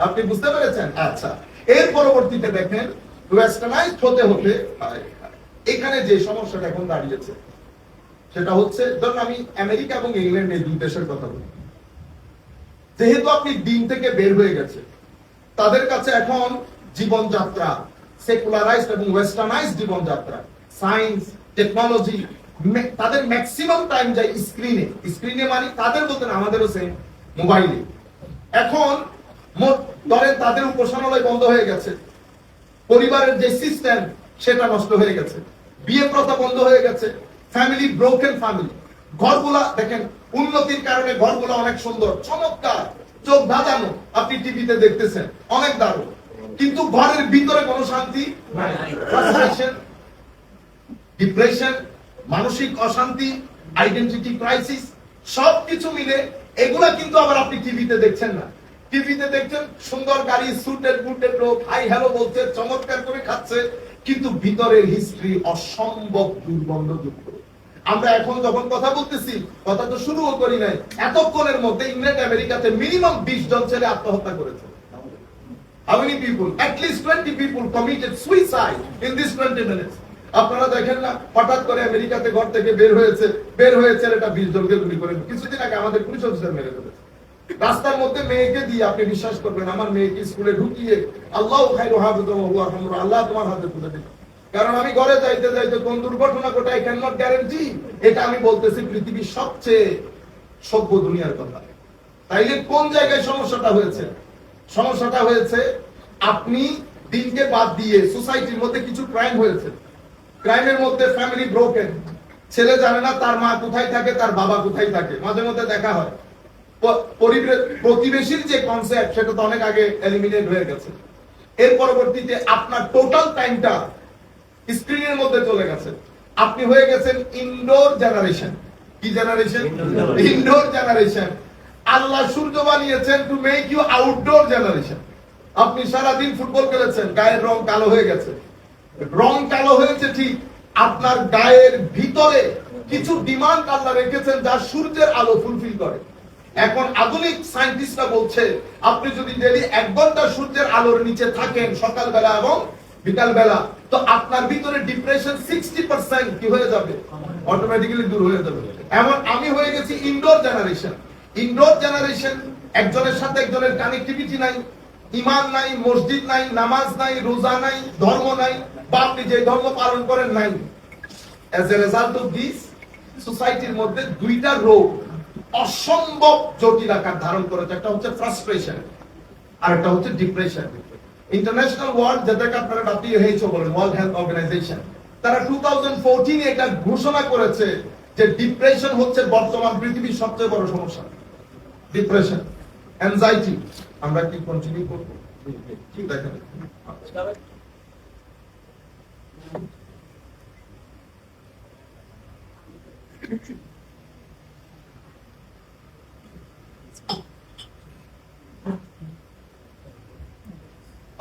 আপনি বুঝতে পেরেছেন? আচ্ছা, এর পরবর্তীতে দেখেন ওয়েস্টার্নাইজড হতে হতে এখানে যে সমস্যাটা এখন দাঁড়িয়েছে, সেটা হচ্ছে, ধরুন আমি আমেরিকা এবং ইংল্যান্ড এই দুই দেশের কথা বলি, যেহেতু আপনি দিন থেকে বের হয়ে গেছে, তাদের কাছে এখন জীবনযাত্রা সেকুলারাইজড এবং ওয়েস্টার্নাইজড জীবনযাত্রা, সায়েন্স, টেকনোলজি, তাদের ম্যাক্সিমাম টাইম যায় স্ক্রিনে মানে তাদের বলতে না, আমাদেরও সেম, মোবাইলে। এখন ধরেন তাদের উপাসনালয় বন্ধ হয়ে গেছে, পরিবারের যে সিস্টেম সেটা নষ্ট হয়ে গেছে, বিয়ে প্রথা বন্ধ হয়ে গেছে, ফ্যামিলি ব্রোকেন ফ্যামিলি। ঘরগুলা দেখেন, উন্নতির কারণে ঘরগুলা অনেক সুন্দর, চমৎকার, চোখ ধাঁধানো, আপনি টিভিতে দেখতেছেন, অনেক দারুণ, কিন্তু ঘরের ভিতরে কোনো শান্তি নাই। ফ্রাস্ট্রেশন, ডিপ্রেশন, মানসিক অশান্তি, আইডেন্টিটি ক্রাইসিস, সবকিছু মিলে এগুলা কিন্তু আবার আপনি টিভিতে দেখছেন না। টিভিতে দেখছেন সুন্দর গাড়ি, সুটেড বুটেড লোক, হাই হ্যালো বলছে, চমৎকার করে খাচ্ছে, কিন্তু ভিতরের হিস্ট্রি অসম্ভব দুর্গন্ধযুক্ত। আমরা এখন যখন কথা বলতেছি, কথা তো শুরুও করি নাই, এতক্ষণের মধ্যে ইংল্যান্ড আমেরিকাতে মিনিমাম 20 জন ছেলে আত্মহত্যা করেছে। How many people? At least 20 people committed suicide in this 20 minutes. আপনারা দেখেন না, হঠাৎ করে আমেরিকাতে ঘর থেকে বের হয়ে ছেলেটা 20 জনকে গুলি করে, কিছুদিন আগে আমাদের পুলিশ অফিসার মেরে ফেলেছে। রাস্তার মধ্যে মেয়েকে দিয়ে, আপনি বিশ্বাস করবেন, আমার মেয়েকে স্কুলে ঢুকিয়ে আল্লাহ খায়রু হাফিজাহু ওয়া রাহমাহু, আল্লাহ তোমার হাতে তুলে দিল। কারণ আমি ঘরে যাইতে যাইতে কোন দুর্ঘটনা ঘটে আই ক্যান নট গ্যারান্টি। এটা আমি বলতেছি পৃথিবীর সবচেয়ে সভ্য দুনিয়ার কথা। তাইলে কোন জায়গায় সমস্যাটা হয়েছে? সমস্যাটা হয়েছে আপনি দিনকে বাদ দিয়ে সোসাইটির মধ্যে কিছু ক্রাইম হয়েছে। ক্রাইমের মধ্যে ফ্যামিলি ব্রোকেন, ছেলে জানে না তার মা কোথায় থাকে, তার বাবা কোথায় থাকে, মাঝে মধ্যে দেখা হয়। প্রতিবেশীর যে কনসেপ্ট সেটা তো অনেক আগে এলিমিনেট হয়ে গেছে। এর পরবর্তীতে আপনার টোটাল টাইমটা স্ক্রিনের মধ্যে চলে গেছে। আপনি হয়ে গেছেন ইনডোর জেনারেশন। কি জেনারেশন? Indoor generation. আল্লাহ সূর্য বানিয়েছেন to make you outdoor generation. আপনি সারাদিন ফুটবল খেলেছেন, গায়ের রং কালো হয়ে গেছে। রং কালো হয়েছে ঠিক, আপনার গায়ের ভিতরে কিছু ডিমান্ড আল্লাহ রেখেছেন যা সূর্যের আলো ফুলফিল করে। এখন আধুনিক সায়েন্টিস্টরা বলছে, আপনি যদি ডেইলি 1 ঘন্টা সূর্যের আলোর নিচে থাকেন সকালবেলা এবং বিকালবেলা, তো আপনার ভিতরে ডিপ্রেশন 60% কি হয়ে যাবে, অটোমেটিক্যালি দূর হয়ে যাবে। এমন আমি হয়ে গেছি ইনডোর জেনারেশন। ইনডোর জেনারেশন, একজনের সাথে একজনের কানেক্টিভিটি নাই, ঈমান নাই, মসজিদ নাই, নামাজ নাই, রোজা নাই, ধর্ম নাই, বা আপনি যে ধর্ম পালন করেন নাই। As a result of this, সোসাইটির মধ্যে দুইটা রোগ অসম্ভব জটিল আকার ধারণ করেছে। একটা হচ্ছে ফ্রাস্ট্রেশন, আর একটা হচ্ছে ডিপ্রেশন। ইন্টারন্যাশনাল ওয়ার্ল্ড, যেটাকে আপনারা WHO বলেন, ওয়ার্ল্ড হেলথ অর্গানাইজেশন, তারা 2014 এটা ঘোষণা করেছে যে ডিপ্রেশন হচ্ছে বর্তমান পৃথিবীর সবচেয়ে বড় সমস্যা। Depression, anxiety. আমরা কি কন্টিনিউ করব? ঠিক দেখেন,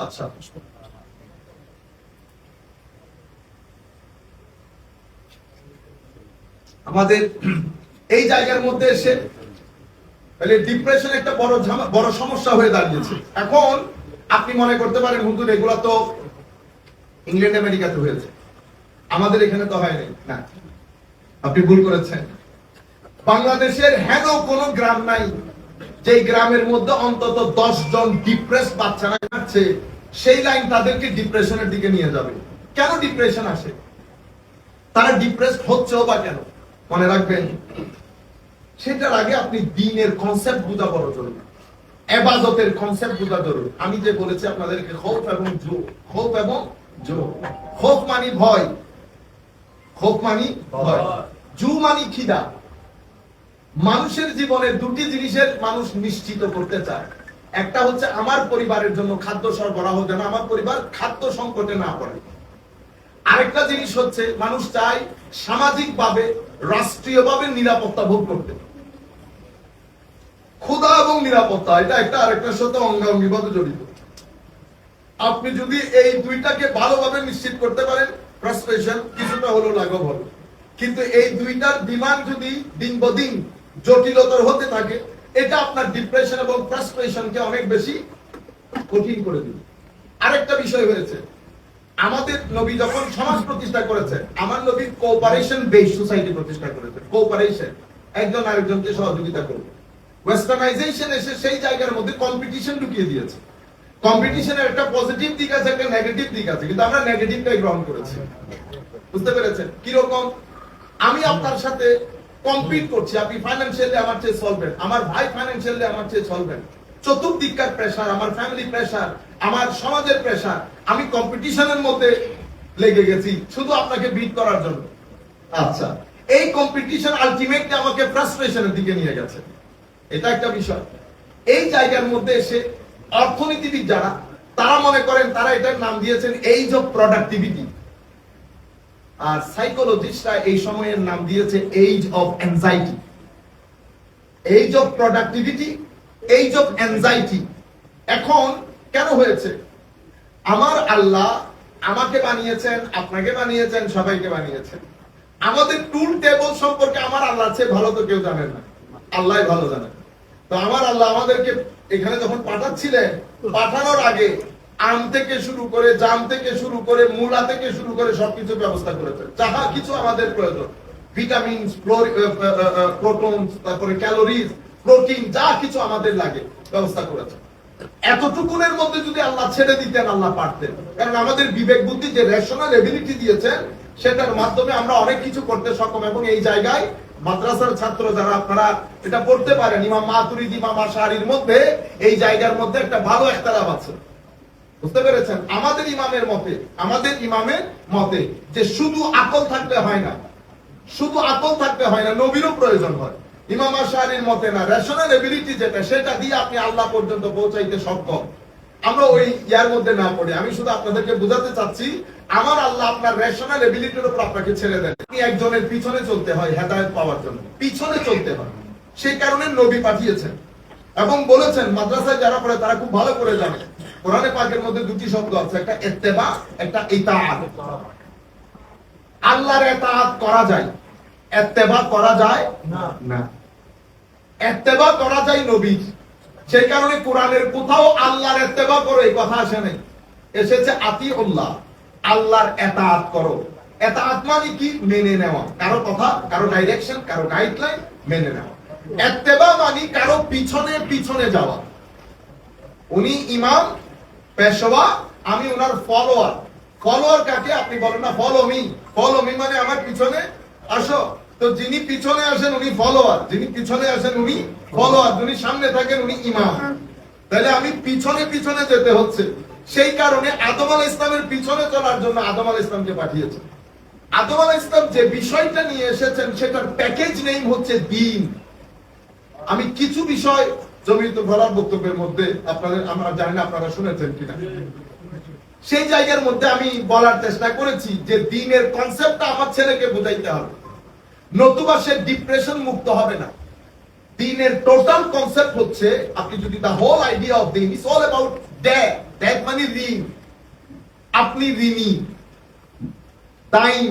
আচ্ছা, আমাদের এই জায়গার মধ্যে এসে তাহলে ডিপ্রেশন একটা বড় সমস্যা হয়ে দাঁড়িয়েছে। এখন আপনি মনে করতে পারেন, হুজুর এগুলা তো ইংল্যান্ড আমেরিকাতে হয়েছে, আমাদের এখানে তো হয়নি। না, আপনি ভুল করেছেন। বাংলাদেশের হেন কোন গ্রাম নাই যে গ্রামের মধ্যে অন্তত 10 জন ডিপ্রেস বাচ্চারা আছে, সেই লাইন তাদেরকে ডিপ্রেশনের দিকে নিয়ে যাবে। কেন ডিপ্রেশন আসে, তারা ডিপ্রেস হচ্ছেও বা কেন, মনে রাখবেন। সেটার আগে আপনি দ্বীনের কনসেপ্ট বোঝা বড় জরুরি, ইবাদতের কনসেপ্ট বোঝা জরুরি। আমি যে বলেছি আপনাদেরকে, খৌফ এবং জো, খৌফ এবং জো। খৌফ মানে ভয়, খৌফ মানে ভয়, জু মানে খিদা। মানুষের জীবনে দুটি জিনিসের মানুষ নিশ্চিত করতে চায়। একটা হচ্ছে আমার পরিবারের জন্য খাদ্য সরবরাহ, যেন আমার পরিবার খাদ্য সংকটে না পড়ে। আরেকটা জিনিস হচ্ছে মানুষ চায় সামাজিকভাবে, রাষ্ট্রীয়ভাবে নিরাপত্তা ভোগ করতে। ক্ষুধা এবং নিরাপত্তা, এটা একটা আরেকটার সাথে অঙ্গাঙ্গিভাবে জড়িত। আপনি যদি এই দুইটাকে ভালোভাবে নিশ্চিত করতে পারেন, ফ্রাস্ট্রেশন কিছুটা হলেও লাঘব হবে। কিন্তু এই দুইটার ডিমান্ড যদি দিন বদিন জটিলতর হতে থাকে, এটা আপনার ডিপ্রেশন এবং ফ্রাস্ট্রেশনকে অনেক বেশি কঠিন করে দিবে। আরেকটা বিষয় হয়েছে, আমাদের নবী যখন সমাজ প্রতিষ্ঠা করেছে, আমার নবী কোঅপারেশন বেসড সোসাইটি প্রতিষ্ঠা করেছে। কোঅপারেশন, একজন আরেকজনকে সহযোগিতা করবে। ওয়েস্টার্নাইজেশন এসে সেই জায়গার মধ্যে কম্পিটিশন ঢুকিয়ে দিয়েছে। কম্পিটিশনের একটা পজিটিভ দিক আছে, একটা নেগেটিভ দিক আছে, কিন্তু আমরা নেগেটিভটাই গ্রহণ করেছি। বুঝতে পেরেছেন কিরকম? আমি আপনার সাথে কম্পিট করছি, আপনি ফাইন্যান্সিয়ালি আমার চেয়ে সলভেন্ট, আমার ভাই ফাইন্যান্সিয়ালি আমার চেয়ে সলভেন্ট, চতুর্দিককার প্রেসার, আমার ফ্যামিলি প্রেসার, আমার সমাজের প্রেসার, আমি কম্পিটিশনের মধ্যে লেগে গেছি শুধু আপনাকে বিট করার জন্য। আচ্ছা, এই কম্পিটিশন আলটিমেটলি আমাকে ফ্রাস্ট্রেশনের দিকে নিয়ে গেছে, এটা একটা বিষয়। এই জায়গার মধ্যে এসে অর্থনীতিবিদ যারা, তারা মনে করেন তারা এটার নাম দিয়েছেন এইজ অফ প্রোডাক্টিভিটি, আর সাইকোলজিস্টরা এই সময়ের নাম দিয়েছে age of anxiety. Age of productivity, age of anxiety. এখন কেন হয়েছে? আমার আল্লাহ আমাকে বানিয়েছেন, আপনাকে বানিয়েছেন, সবাইকে বানিয়েছেন। আমাদের টুল টেবল সম্পর্কে আমার আল্লাহ চেয়ে ভালো তো কেউ জানেন না, আল্লাহ ভালো জানেন। তো আমার আল্লাহ আমাদেরকে এখানে যখন পাঠাচ্ছিলেন, পাঠানোর আগে আম থেকে শুরু করে, জাম থেকে শুরু করে, মূলা থেকে শুরু করে সবকিছু ব্যবস্থা করেছেন। যাহা কিছু আমাদের প্রয়োজন, ভিটামিন, প্রোটন, তারপরে ক্যালোরিজ, প্রোটিন, যা কিছু আমাদের লাগে ব্যবস্থা করেছেন। এতটুকুনের মধ্যে যদি আল্লাহ ছেড়ে দিতেন, আল্লাহ পারতেন। কারণ আমাদের বিবেক বুদ্ধি যে রেশনাল এবিলিটি দিয়েছেন, সেটার মাধ্যমে আমরা অনেক কিছু করতে সক্ষম। এবং এই জায়গায় মাদ্রাসার ছাত্র যারা, আপনারা এটা পড়তে পারেন, ইমাম মাতুরিদি, ইমাম আশআরীর মধ্যে এই জায়গার মধ্যে একটা ভালো ইখতিলাফ আছে, বুঝতে পেরেছেন? আমাদের ইমামের মতে যে শুধু আকল থাকলে হয় না, শুধু আকল থাকতে হয় না, নবীরও প্রয়োজন হয়। ইমাম আশআরীর মতে না, রেশনাল এবিলিটি যেটা, সেটা দিয়ে আপনি আল্লাহ পর্যন্ত পৌঁছাইতে সক্ষম। আমরা ওই ইয়ার মধ্যে না পড়ে, আমি শুধু আপনাদেরকে বোঝাতে চাচ্ছি, আমার আল্লাহ আপনার রেশনাল এবিলিটির উপর আপনাকে ছেড়ে দেন। আপনি একজনের পিছনে চলতে হয় হেদায়েত পাওয়ার জন্য, পিছনে চলতে হয়। সেই কারণে নবী পাঠিয়েছেন এবং বলেছেন, মাদ্রাসায় যারা পড়ে তারা খুব ভালো করে জানে, কোরআনে পাকের মধ্যে দুটি শব্দ আছে, একটা ইত্তেবা, একটা ইতাআত। আল্লাহর ইতাআত করা যায়, ইত্তেবা করা যায় না। ইত্তেবা করা যায় নবীর, সেই কারণে কোরআনের কোথাও আল্লাহর ইত্তেবা করো এই কথা আসে নাই, এসেছে আতিউল্লাহ, আল্লাহর ইতাআত করো। ইতাআত মানে কি? মেনে নেওয়া, কারো কথা, কারো ডাইরেকশন, কারো গাইডলাইন মেনে নেওয়া। ইত্তেবা মানে কারো পিছনে পিছনে যাওয়া। উনি ইমাম, পেশওয়া, আমি ওনার ফলোয়ার। ফলোয়ার কাকে? আপনি বলেন না ফলো মি, ফলো মি মানে আমার পিছনে আসো। তো যিনি পিছনে আসেন উনি ফলোয়ার, যিনি পিছনে আসেন উনি ফলোয়ার, যিনি সামনে থাকেন উনি ইমাম। তাহলে আমি পিছনে পিছনে যেতে হচ্ছে। সেই কারণে আদম আলাইহিস ইসলামের পিছনে চলার জন্য আদম আলাইহিস ইসলামকে পাঠিয়েছেন। আদম আলাইহিস ইসলাম যে বিষয়টা নিয়ে এসেছেন, সেটার প্যাকেজ নেম হচ্ছে দ্বীন। আমি কিছু বিষয় জমিয়তুল ফালাহ বক্তব্যের মধ্যে আপনাদের, আমরা জানি না আপনারা শুনেছেন কিনা, সেই জায়গার মধ্যে আমি বলার চেষ্টা করেছি যে দ্বীনের কনসেপ্টটা আমার ছেলেকে বোঝাইতে হবে, নতুবা সে ডিপ্রেশন মুক্ত হবে না। দ্বীনের টোটাল কনসেপ্ট হচ্ছে, আপনি যদি দা হোল আইডিয়া অফ দ্বীন is all about debt, debt মানে ঋণ। আপনি ঋণী, দাইন,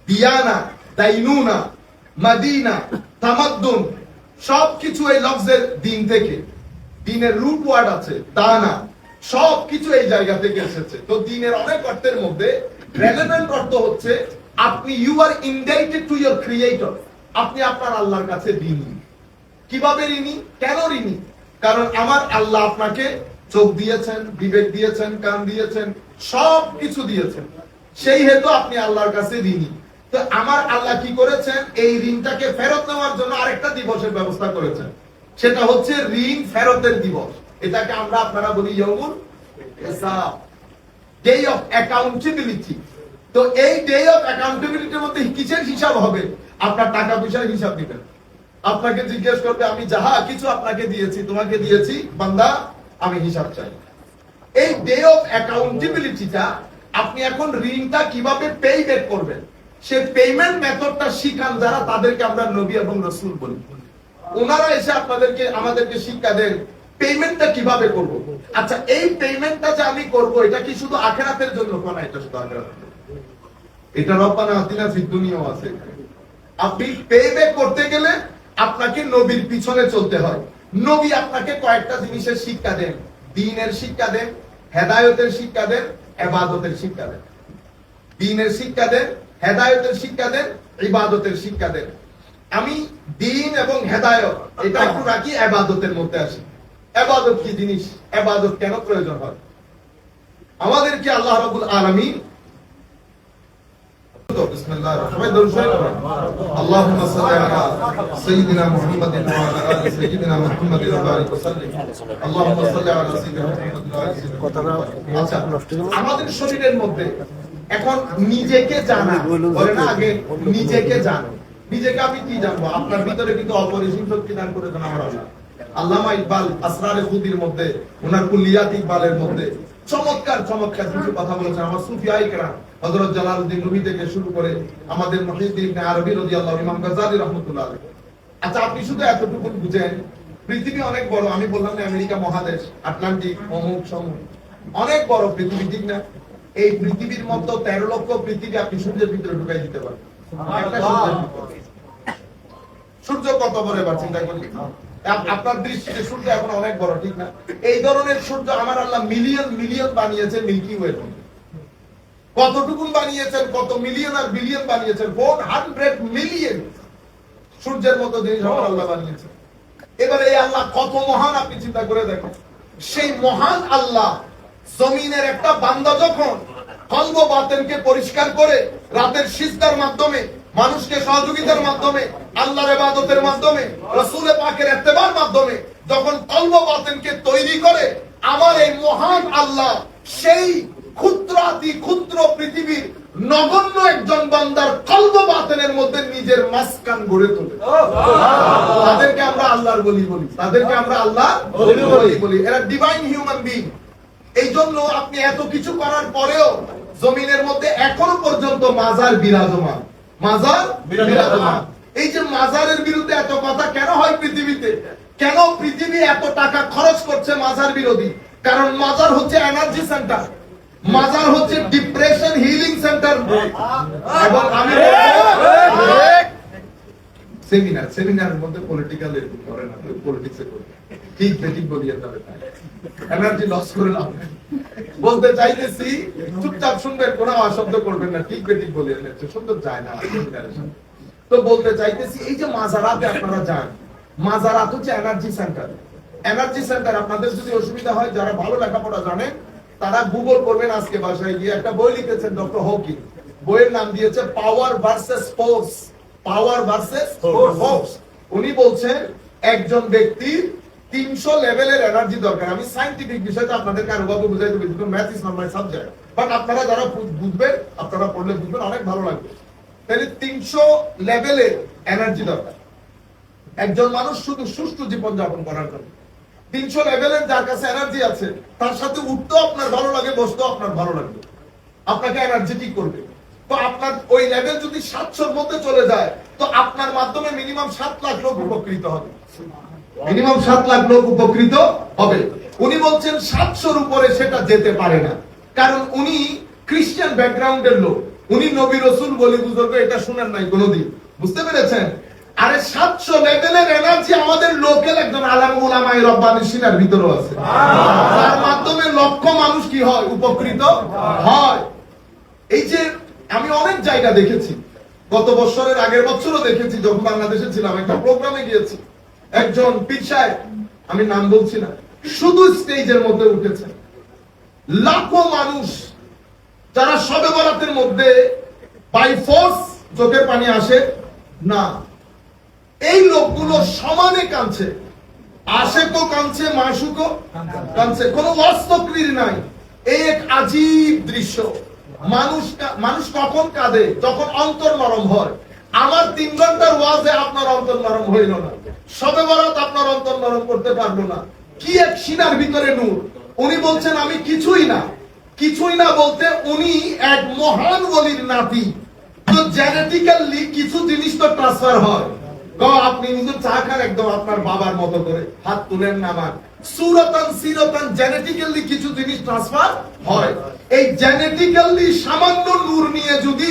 দিয়ানা, দাইনুনা, মাদিনা, তামাদ্দুন, সবকিছু এই লফজের দ্বীন থেকে। দ্বীনের রুট ওয়ার্ড আছে দানা, সবকিছু এই জায়গা থেকে এসেছে। তো দ্বীনের অনেক অর্থের মধ্যে রেলেভেন্ট অর্থ হচ্ছে আপনি you are indebted to your creator, আপনি আপনার আল্লাহর কাছে ঋণী। কিভাবে ঋণী? কেন ঋণী? কারণ আমার আল্লাহ আপনাকে চোখ দিয়েছেন, বিবেক দিয়েছেন, কান দিয়েছেন, সব কিছু দিয়েছেন, সেই হেতু আপনি আল্লাহর কাছে ঋণী। তো আমার আল্লাহ কি করেছেন? এই ঋণটাকে ফেরত নেওয়ার জন্য আরেকটা দিবসের ব্যবস্থা করেছেন, সেটা হচ্ছে ঋণ ফেরতের দিবস। এটাকে আমরা, আপনারা বলি ইয়াউমুল হিসাব, ডে অফ অ্যাকাউন্টেবিলিটি। তো এই ডে অফ অ্যাকাউন্টেবিলিটির মধ্যে কিসের হিসাব হবে? আপনার টাকা পয়সার হিসাব দিবেন। আপনাকে জিজ্ঞেস করবে, আমি যাহা কিছু আপনাকে দিয়েছি, তোমাকে দিয়েছি, বান্দা আমি হিসাব চাই। এই ডে অফ অ্যাকাউন্টেবিলিটিটা, আপনি এখন ঋণটা কিভাবে পে ব্যাক করবেন, সে পেমেন্ট মেথডটা শিখান যারা, তাদেরকে আমরা নবী এবং রাসূল বলি। ওনারা এসে আপনাদেরকে, আমাদেরকে শিক্ষা দেন পেমেন্টটা কিভাবে করব। আচ্ছা, এই পেমেন্টটা যে আমি করব, এটা কি শুধু আখিরাতের জন্য? না, এটা শুধু আখিরাতের জন্য। এটা রব্বানা আতিনা ফিদ দুনিয়াও আছে। আপনি পে ব্যাক করতে গেলে আপনাকে নবীর পিছনে চলতে হয়। নবী আপনাকে কয়েকটা জিনিসের শিক্ষা দেন, দ্বীনের শিক্ষা দেন, হেদায়েতের শিক্ষা দেন, ইবাদতের শিক্ষা দেন। দ্বীনের শিক্ষা দেন, হেদায়েতের শিক্ষা দেন, ইবাদতের শিক্ষা দেন। আমি দ্বীন এবং হেদায়েত এটা একটু রাখি, ইবাদতের মধ্যে আসি। ইবাদত কি জিনিস? ইবাদত কেন প্রয়োজন হয়? আমাদেরকে আল্লাহ রাব্বুল আলামিন বিসমিল্লাহ সবাই দরুদ শরীফ পড়েন আল্লাহুম্মা সাল্লি আলা সাইয়্যিদিনা মুহাম্মাদিন ওয়া আলা আলি সাইয়্যিদিনা মুহাম্মাদিন ওয়া বারিক ওয়া সাল্লিম আল্লাহুম্মা সাল্লি আলা সাইয়্যিদিনা মুহাম্মাদিন ওয়া আলি সাইয়্যিদিনা আমাদের শরীরের মধ্যে এখন নিজেকে জানা বলে না আগে নিজেকে জানো নিজেকে আমি কি জানবো আপনার ভিতরে কিন্তু অপরিসীম শক্তি দান করেছেন আমার আল্লাহ আল্লামা ইকবাল আসরারে খুদির মধ্যে ওনার কুল্লিয়াত ইকবালের মধ্যে চমৎকার চমৎকার কিছু কথা বলেছেন আমার সুফিয়ায়ে কেরাম হযরত জালালউদ্দিন রুমি থেকে শুরু করে আমাদের মুহিদ্দিন ইবনে আরবি রাদিয়াল্লাহু ইমাম গাজ্জালী রাহমাতুল্লাহ আলাইহি আচ্ছা আপনি শুধু এতটুকু বুঝেন পৃথিবী অনেক বড় আমি বললাম না আমেরিকা মহাদেশ আটলান্টিক অমুক সমুদ্র অনেক বড় পৃথিবী ঠিক না এই পৃথিবীর মতো 13 লক্ষ পৃথিবী আপনি সূর্যের ভিতরে ঢুকাই দিতে পারেন একটা সূর্য কত বড় এবার চিন্তা করি আপনার দৃষ্টিতে সূর্য এখন অনেক বড় ঠিক না এই ধরনের সূর্য আমার আল্লাহ মিলিয়ন মিলিয়ন বানিয়েছে মিল্কি ওয়ে কতটুকুন বানিয়েছেন কত মিলিয়ন আর বিলিয়ন বানিয়েছেন 400 মিলিয়ন সূর্যের মতো জিনিস আমার আল্লাহ বানিয়েছে এবারে এই আল্লাহ কত মহান আপনি চিন্তা করে দেখেন সেই মহান আল্লাহ জমিনের একটা বান্দা যখন কলব বাতেনকে পরিষ্কার করে রাতের সিজদার মাধ্যমে মানুষকে সহযোগিতার মাধ্যমে আল্লাহর ইবাদতের মাধ্যমে রাসূল পাকের ইত্তেবার মাধ্যমে যখন কলব বাতেনকে তৈরি করে আমার এই মহান আল্লাহ সেই ক্ষুদ্রাতি ক্ষুদ্র পৃথিবীর নগণ্য একজন বান্দার কলব বাতেনের মধ্যে নিজের মাসকান গড়ে তোলে তাদেরকে আমরা আল্লাহর ওলি বলি তাদেরকে আমরা আল্লাহর ওলি বলি এরা ডিভাইন হিউম্যান বিং এই জন্য আপনি এত কিছু করার পরেও জমিনের মধ্যে এখনো পর্যন্ত মাজার বিরাজমান মাজার বিরাজমান এই যে মাজারের বিরুদ্ধে এত কথা কেন হয় পৃথিবীতে কেন পৃথিবী এত টাকা খরচ করছে মাজার বিরোধী কারণ মাজার হচ্ছে এনার্জি সেন্টার মাজার হচ্ছে ডিপ্রেশন হিলিং সেন্টার এবং আমি সেমিনারের মধ্যে পলিটিক্যাল করে না পলিটিক্সে করে ঠিক বেঠিক বলিয়ে যাবে এনার্জি লস করে লাভ বলতে চাইতেছি চুপচাপ শুনবেন কোনো অশব্দ করবেন না ঠিক বেঠিক বলিয়ে যাচ্ছে সুন্দর যায় না তো বলতে চাইতেছি এই যে মাজারাতে আপনারা যান মাজারাত হচ্ছে এনার্জি সেন্টার আপনাদের যদি অসুবিধা হয় যারা ভালো লেখাপড়া জানে তারা গুগল করবেন আজকে বাসায় গিয়ে একটা বই লিখেছেন ডক্টর হকিং বইয়ের নাম দিয়েছে পাওয়ার ভার্সেস ফোর্স উনি বলছেন একজন ব্যক্তির 300 লেভেলের এনার্জি দরকার আমি সায়েন্টিফিক বিষয়টা আপনাদেরকে আরো ভাবে বুঝাই দেব because math is not my subject but আপনারা যারা বুঝবেন আপনারা পড়লে বুঝবেন অনেক ভালো লাগবে তাহলে 300 লেভেলের এনার্জি দরকার একজন মানুষ শুধু সুষ্ঠু জীবন যাপন করার জন্য 300 লেভেলের যার কাছে এনার্জি আছে তার সাথে উঠতেও আপনার ভালো লাগে বসতেও আপনার ভালো লাগবে আপনাকে এনার্জেটিক করবে তো আপনার ওই লেভেল যদি 700 এর মধ্যে চলে যায় তো আপনার মাধ্যমে মিনিমাম 7 লাখ লোক উপকৃত হবে মিনিমাম 7 লাখ লোক উপকৃত হবে উনি বলছেন 700 এর উপরে সেটা যেতে পারে না কারণ উনি খ্রিস্টান ব্যাকগ্রাউন্ডের লোক উনি নবী রাসূল বলি বুজুর্গ এটা শুনেন নাই কোনোদিন বুঝতে পেরেছেন আরে 700 লেভেলের এনার্জি আমাদের লোকাল একজন আলেম উলামায়ে রব্বানি সিনার ভিতরে আছে তার মাধ্যমে লক্ষ মানুষ কি হয় উপকৃত হয় এই যে আমি অনেক জায়গা দেখেছি গত বছরের আগের বছরও দেখেছি যখন বাংলাদেশে ছিলাম একটা প্রোগ্রামে গিয়েছি একজন পীর সাহেব আমি নাম বলছি না শুধু স্টেজের মধ্যে উঠেছে লাখো মানুষ যারা শবে বরাতের মধ্যে বাই ফোর্স চোখের পানি আসে না এই লোকগুলো সমানে কাঁদছে আশেকও কাঁদছে মাসুকও কাঁদছে কোনো ওয়াস্তক্রির নাই এই এক আজীব দৃশ্য মানুষ কখন কাঁদে যখন অন্তর নরম হয় আমার 3 ঘন্টার ওয়াজে আপনার অন্তর নরম হইল না শবে বরাত আপনার অন্তর নরম করতে পারলো না কি এক সিনার ভিতরে নূর উনি বলছেন আমি কিছুই না বলতে উনি এক মহান ওলির নাতি তো জেনেটিক্যালি কিছু জিনিস তো ট্রান্সফার হয় আপনি নিজে চা খান একদম আপনার বাবার মতো করে হাত তুলেন নামান সুরতান সিরতান জেনেটিক্যালি কিছু জিনিস ট্রান্সফার হয় এই জেনেটিক্যালি সামান্য নূর নিয়ে যদি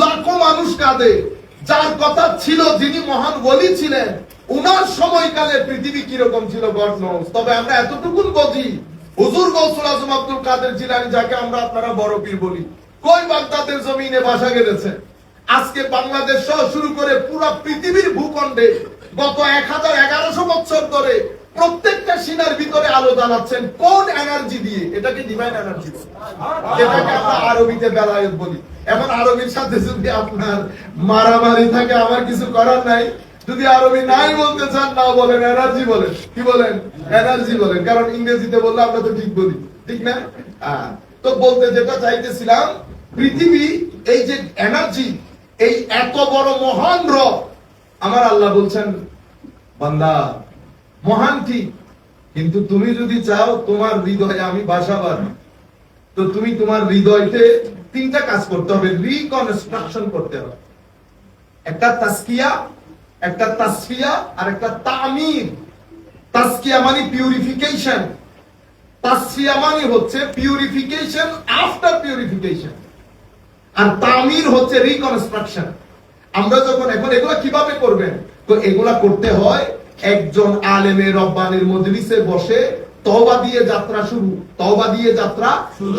লাখো মানুষ কাঁদে যার কথা ছিল যিনি মহান ওলি ছিলেন উনার সময়কালে পৃথিবী কিরকম ছিল গড নোস তবে আমরা এতটুকুন বুঝি হুজুর গৌসুল আজম আব্দুল কাদের জিলানী যাকে আমরা আপনারা বড় পীর বলি কই বাগদাদের জমিনে বাসা গেড়েছে আজকে বাংলাদেশ সহ শুরু করে পুরো পৃথিবীর ভূখণ্ডে গত 1100 বছর ধরে প্রত্যেকটা সিনার ভিতরে আলো জ্বালাচ্ছেন কোন এনার্জি দিয়ে এটাকে ডিভাইন এনার্জি এটাকে আমরা আরবিতে বেলায়েত বলি এখন আরবির সাথে যদি আপনার মারামারি থাকে আমার কিছু করার নাই। যদি আরবি নাই বলতে চান নাও বলেন, এনার্জি বলেন। কি বলেন? এনার্জি বলেন, কারণ ইংরেজিতে বললে আমরা তো ঠিক বলি, ঠিক না? তো বলতে যেটা চাইতেছিলাম, পৃথিবী এই যে এনার্জি, এই এত বড় মহান রব, আমার আল্লাহ বলছেন বান্দা মহান ঠিক, কিন্তু তুমি যদি চাও তোমার হৃদয়ে আমি বাসা বাঁধি, তো তুমি তোমার হৃদয়তে তিনটা কাজ করতে হবে, রিকনস্ট্রাকশন করতে হবে। একটা তাসকিয়া, একটা তাসফিয়া, আর একটা তামির। তাসকিয়া মানে পিউরিফিকেশন, তাসফিয়া মানে হচ্ছে পিউরিফিকেশন আফটার পিউরিফিকেশন, আর তামির হচ্ছে রিকনস্ট্রাকশন। আমরা যখন এখন এগুলা কিভাবে করবেন, তো এগুলা করতে হয় একজন আলেমে রব্বানির মজলিসে বসে তওবা দিয়ে যাত্রা শুরু, তওবা দিয়ে যাত্রা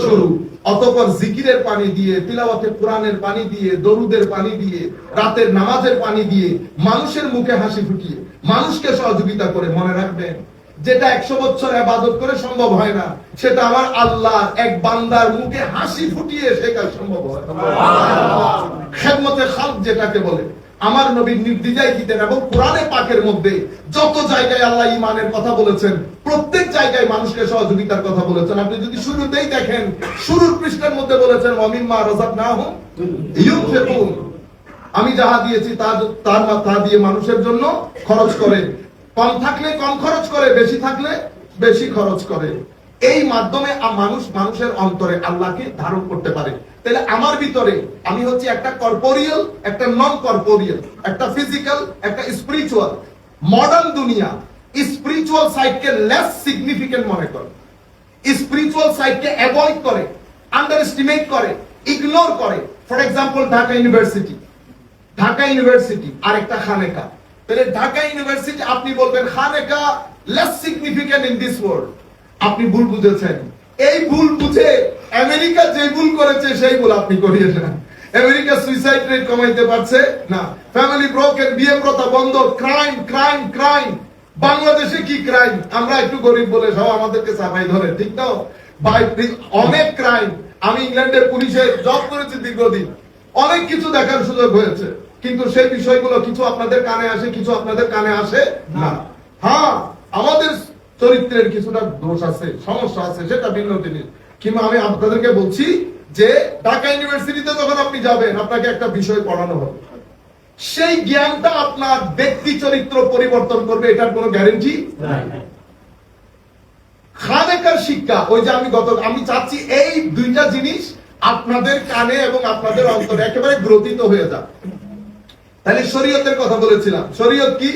শুরু, অতঃপর জিকিরের পানি দিয়ে, তিলাওয়াতে কোরআনের পানি দিয়ে, দরুদের পানি দিয়ে, রাতের নামাজের পানি দিয়ে, মানুষের মুখে হাসি ফুটিয়ে, মানুষকে সহযোগিতা করে। মনে রাখবেন, যেটা 100 বছর ইবাদত করে সম্ভব হয় না, সেটা আমার আল্লাহর এক বান্দার মুখে হাসি ফুটিয়ে শেখা সম্ভব হয়। খেদমতে খালক যেটাকে বলে, আমার নবী নির্দ্বিধায় দিতেন, এবং কোরআনে পাকের মধ্যে যত জায়গায় আল্লাহ ঈমানের কথা বলেছেন, প্রত্যেক জায়গায় মানুষকে সহযোগিতার কথা বলেছেন। আপনি যদি শুরুতেই দেখেন, শুরুর পৃষ্ঠার মধ্যে বলেছেন ওয়ামিম্মা রাযাকনাহুম ইউনফিকুন, আমি যাহা দিয়েছি তা দিয়ে মানুষের জন্য খরচ করে। কম থাকলে কম খরচ করে, বেশি থাকলে বেশি খরচ করে। এই মাধ্যমে মানুষের অন্তরে আল্লাহকে ধারণ করতে পারে। তাহলে আমার ভিতরে আমি হচ্ছে একটা কর্পোরিয়াল, একটা নন কর্পোরিয়াল, একটা ফিজিক্যাল, একটা স্পিরিচুয়াল। মডার্ন দুনিয়া স্পিরিচুয়াল সাইডকে লেস সিগনিফিকেন্ট মনে করে, স্পিরিচুয়াল সাইডকে অ্যাভয়েড করে, আন্ডারএস্টিমেট করে, ইগনোর করে। For example Dhaka university, Dhaka university আর একটা খানেকা। তাহলে ঢাকা ইউনিভার্সিটি আপনি বলবেন খানেকা less significant in this world, আপনি ভুল বুঝেছেন। এই ভুল বুঝে আমেরিকা যে ভুল করেছে সেই ভুল আপনি করিয়ে না। আমেরিকা সুইসাইড রেট কমাইতে পারছে না, ফ্যামিলি ব্রোকেন, বিয়ে প্রথা বন্ধ, ক্রাইম ক্রাইম ক্রাইম। বাংলাদেশে কি ক্রাইম? আমরা একটু গরিব বলে সব আমাদেরকে চাপাই ধরে, ঠিক না? অনেক ক্রাইম। আমি ইংল্যান্ডের পুলিশে জব করেছি দীর্ঘদিন, অনেক কিছু দেখার সুযোগ হয়েছে, কিন্তু সেই বিষয়গুলো কিছু আপনাদের কানে আসে, কিছু আপনাদের কানে আসে না। হ্যাঁ, আমাদের চরিত্রের কিছুটা দোষ আছে, সমস্যা আছে, সেটা ভিন্ন জিনিস। কিন্তু আমি আপনাদেরকে বলছি যে ঢাকা ইউনিভার্সিটিতে যখন আপনি যাবেন, আপনাকে একটা বিষয় পড়ানো হবে, সেই জ্ঞানটা আপনার ব্যক্তি চরিত্র পরিবর্তন করবে, এটার কোনো গ্যারেন্টি নাই। খানেকার শিক্ষা, ওই যে আমি চাচ্ছি এই দুইটা জিনিস আপনাদের কানে এবং আপনাদের অন্তরে একেবারে গ্রথিত হয়ে যাক। তাহলে শরীয়তের কথা বলেছিলাম, শরীয়ত কি?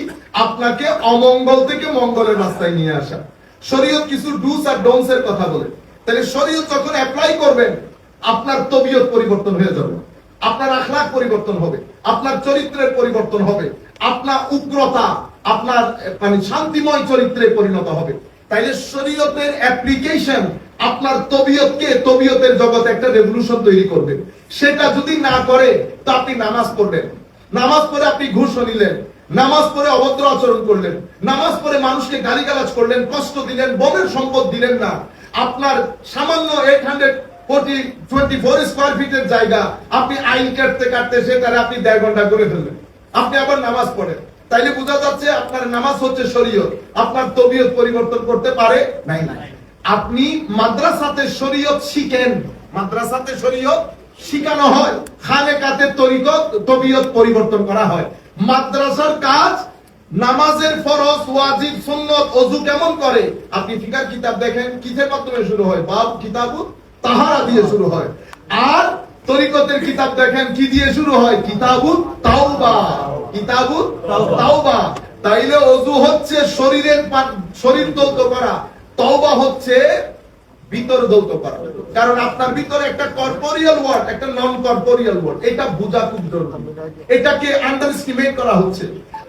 আপনাকে অমঙ্গল থেকে মঙ্গলের রাস্তায় নিয়ে আসা। শরীয়ত কিছু ডুস আর ডোন্টস এর কথা বলে। তাহলে শরীয়ত যখন অ্যাপ্লাই করবেন, আপনার তবিয়ত পরিবর্তন হয়ে যাবে, আপনার আখলাক পরিবর্তন হবে, আপনার চরিত্রের পরিবর্তন হবে, আপনার উগ্রতা আপনার মানে শান্তিময় চরিত্রে পরিণত হবে। তাইলে শরীয়তের অ্যাপ্লিকেশন আপনার তবিয়তের জগতে একটা রেভলিউশন তৈরি করবে। সেটা যদি না করে, তো আপনি নামাজ পড়বেন, নামাজ পড়ে আপনি ঘুষ নিলেন, নামাজ পড়ে অভদ্র আচরণ করলেন, নামাজ পড়ে মানুষকে গালিগালাজ করলেন, কষ্ট দিলেন, বনের সম্পদ দিলেন না, আপনার সামান্য 824 স্কয়ার ফিটের জায়গা আপনি আইন কাটতে কাটতে সেটারে আপনি 1.5 ঘন্টা করে ফেললেন, আপনি আবার নামাজ পড়েন। তাইলে বোঝা যাচ্ছে আপনার নামাজ হচ্ছে শরীয়ত, আপনার তবিয়ত পরিবর্তন করতে পারে নাই। আপনি মাদ্রাসাতে শরীয়ত শিখেন, মাদ্রাসাতে শরীয়ত শিখানো হয়, খানেকাতে তবিয়ত পরিবর্তন করা হয়। মাদ্রাসার কাজ নামাজের ফরজ, ওয়াজিব, সুন্নত, ওযু কেমন করে আপনি ফিকার কিতাব দেখেন, কিসের মাধ্যমে শুরু হয়? বাব কিতাবুত তাহারা দিয়ে শুরু হয়। আর তরিকতের কিতাব দেখেন কি দিয়ে শুরু হয়? কিতাবুত তাওবা, কিতাবুত তাওবা। তাইলে ওযু হচ্ছে শরীর দৌত করা, তওবা হচ্ছে ভিতর দৌত করা। কারণ আপনার ভিতরে একটা কর্পোরিয়াল ওয়ার্ড, একটা নন কর্পোরিয়াল ওয়ার্ড, এটা বোঝা খুব জরুরি। এটাকে আন্ডারএস্টিমেট করা হচ্ছে।